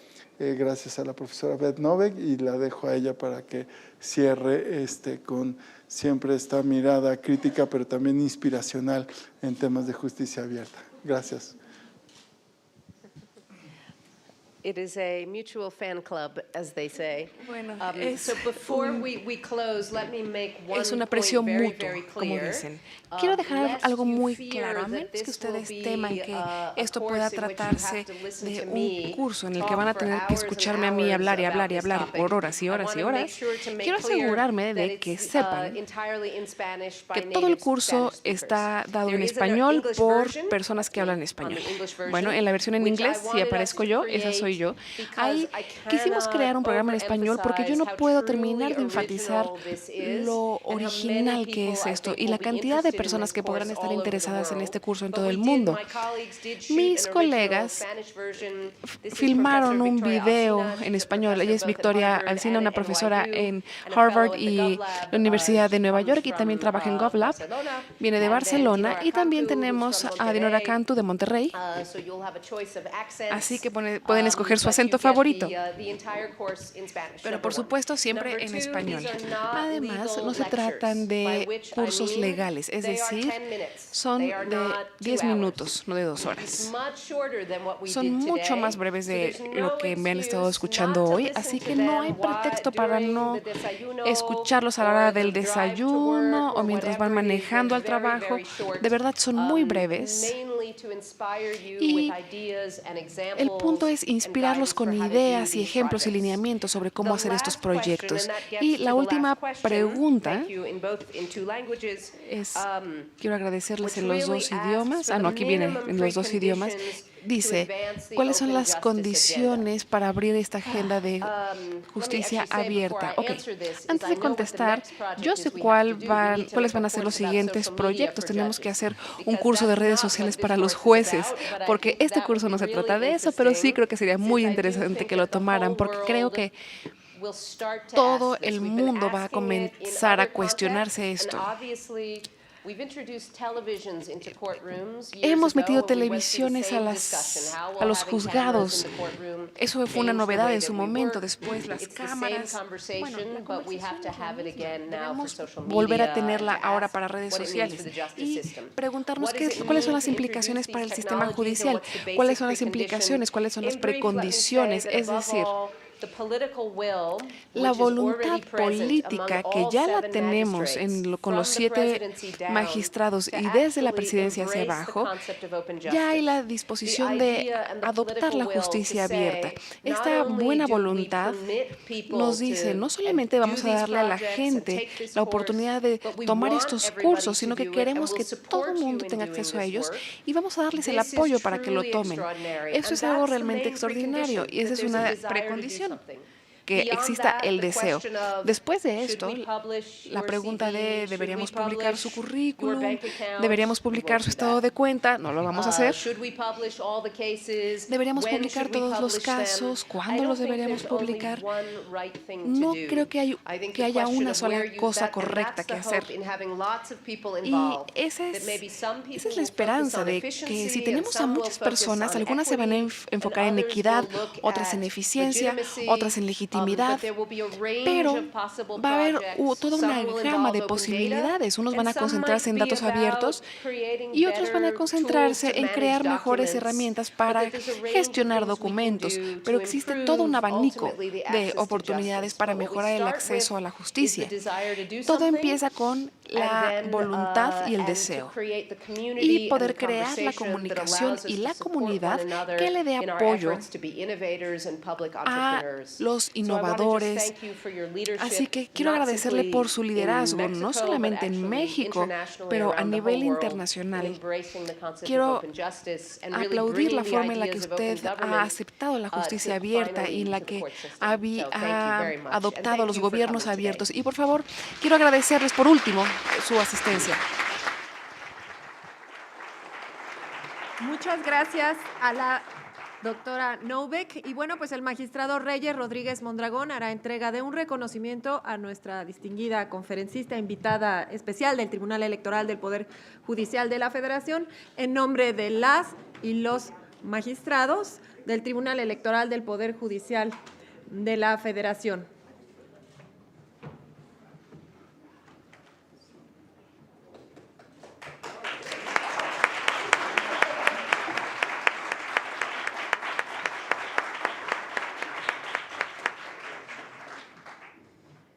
Gracias a la profesora Beth Novek y la dejo a ella para que cierre con siempre esta mirada crítica, pero también inspiracional en temas de justicia abierta. Gracias. It is a mutual fan club, as they say. Bueno, So before we close, let me make one es un point aprecio very, mutuo, very como clear. dicen. Quiero dejar Lest algo you muy fear claro, a that menos que this will ustedes be teman que a esto course pueda in which you have tratarse to listen de to un me curso en el que talk van a for tener que hours and escucharme a mí hablar y hours hablar y about hablar this por topic. horas y horas I y wanna make horas. sure to make Quiero clear asegurarme that de que it's, sepan entirely in Spanish by que todo el native curso Spanish speakers. está dado There en is an español English por version, personas que that's me, hablan on español. the English version, Bueno, en la versión en which I inglés, si wanted us aparezco to yo, esa soy yo. create Ahí because I quisimos cannot crear un programa en español porque yo no overemphasize puedo how terminar de truly enfatizar original this is lo and how many original que people es I esto think y will la be cantidad de interested in personas this que podrán course estar all over the interesadas en world. este curso en But todo we el did, mundo. my colleagues did shoot Mis an original colegas Spanish version. This is filmaron Professor un Victoria video Alsina. en She's a español. Ella es professor both at Victoria Harvard Alsina, and una at profesora NYU, en and a Harvard fellow at the y GovLab. la Universidad de She Nueva comes York y también from, trabaja en GovLab. Barcelona. Viene de And then Barcelona Dinora y también Cantu, who's tenemos from a Dinora Monterrey. Cantu de Monterrey. So you'll have a choice of accents. Así que pueden escoger su But acento you get favorito. the entire course in Spanish, Pero number por one. supuesto siempre Number en two, español. these are not Además, legal no se tratan lectures, by de which I cursos mean legales, es they are decir, 10 minutes. son They are de not 10 2 hours. minutos, no de 2 It's horas. much shorter than what we Son did mucho today. más breves So de there's lo no que me han estado excuse escuchando not to hoy, listen así to que no hay them while- pretexto para during no the desayuno escucharlos a la or hora the del drive to desayuno work o or mientras van whatever it is. manejando al They're very, trabajo. very short, De verdad son muy breves. mainly to inspire you Y with ideas and examples el punto es and inspirarlos guidance con for how to do ideas y these ejemplos y projects. lineamientos sobre cómo The hacer estos last question, proyectos. and that gets Y to la the última last question, pregunta thank you, in two languages, es, quiero agradecerles which en los really dos asks idiomas. for Ah, no, the aquí viene minimum en los dos idiomas. preconditions to Dice, advance the ¿cuáles son open las justice condiciones para abrir esta agenda de Let me justicia actually say before abierta? I Ok, answer this is antes I de know what the contestar, next project yo is sé we have to do. We cuáles need to make van a a ser los course about siguientes social media proyectos. for Tenemos que judges, hacer un because curso de that's redes not what sociales this para los course is jueces, about, but I porque think este that curso would no be se trata really de eso, pero sí interesting, creo que sería muy since I do interesante think que lo that the tomaran, whole porque creo world que will start to todo ask this. el We've been mundo va a asking it in comenzar a other cuestionarse contexts, esto. and obviously we've introduced televisions into courtrooms years Hemos metido ago, and we went through the televisiones same discussion, how a will los having cameras juzgados. in the courtroom Eso fue una change the novedad way en that su we momento. work. Después las It's the same cámaras. conversation, Bueno, la but we have to conversación es la have it misma. again now for Debemos social volver a media tenerla and to ahora ask para redes what it means for sociales the justice y system. preguntarnos What does it cuáles son mean las to implicaciones introduce para el these sistema technologies and judicial, what's the basic cuáles son las precondition? implicaciones, cuáles son las In brief, let me say precondiciones, that es above decir, all, the political will, la which is already voluntad present política among que all ya la 7 tenemos magistrates, con los from the 7 presidency down, magistrados to y desde la actually presidencia hacia embrace the abajo, concept of open ya hay la justice. disposición The de idea and the adoptar la political will to justicia say, abierta. not Esta only buena do we voluntad permit people nos dice, to no solamente vamos a do these darle a la projects and gente take this la course, oportunidad de but we tomar want estos everybody cursos, sino to que do it, queremos and que we'll todo support el you mundo in tenga doing acceso a this ellos work. y vamos a darles el This is apoyo para que lo truly tomen. extraordinary, Eso and es algo that's the realmente main extraordinario precondition, y esa that es there's a una desire to do precondición. something. que exista el deseo. Después de esto, la pregunta de ¿deberíamos publicar su currículum? ¿Deberíamos publicar su estado de cuenta? No lo vamos a hacer. ¿Deberíamos publicar todos los casos? ¿Cuándo los deberíamos publicar? No creo que haya una sola cosa correcta que hacer. Y esa es la esperanza de que si tenemos a muchas personas, algunas se van a enfocar en equidad, otras en eficiencia, otras en legitimidad, pero va a haber toda una gama de posibilidades. Unos van a concentrarse en datos abiertos y otros van a concentrarse en crear mejores herramientas para gestionar documentos, pero existe todo un abanico de oportunidades para mejorar el acceso a la justicia. Todo empieza con la voluntad y el deseo y poder crear la comunicación y la comunidad que le dé apoyo a los innovadores. Así que quiero agradecerle por su liderazgo, no solamente en México, pero a nivel internacional. Quiero aplaudir la forma en la que usted ha aceptado la justicia abierta y en la que ha adoptado los gobiernos abiertos. Y por favor, quiero agradecerles por último su asistencia. Muchas gracias a la doctora Noubek. Y bueno, pues el magistrado Reyes Rodríguez Mondragón hará entrega de un reconocimiento a nuestra distinguida conferencista invitada especial del Tribunal Electoral del Poder Judicial de la Federación en nombre de las y los magistrados del Tribunal Electoral del Poder Judicial de la Federación.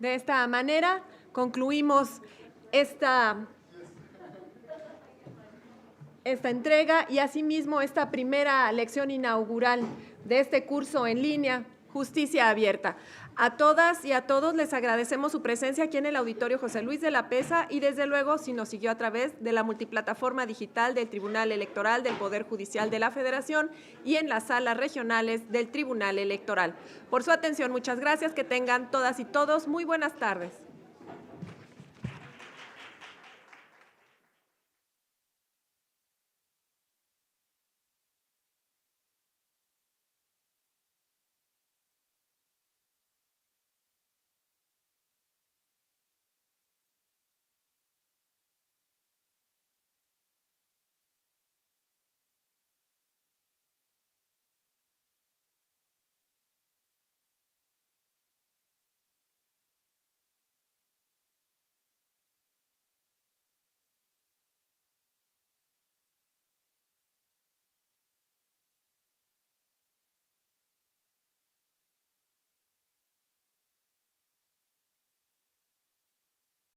De esta manera concluimos esta entrega y asimismo esta primera lección inaugural de este curso en línea, Justicia Abierta. A todas y a todos les agradecemos su presencia aquí en el Auditorio José Luis de la Peza y desde luego si nos siguió a través de la multiplataforma digital del Tribunal Electoral del Poder Judicial de la Federación y en las salas regionales del Tribunal Electoral. Por su atención, muchas gracias, que tengan todas y todos muy buenas tardes.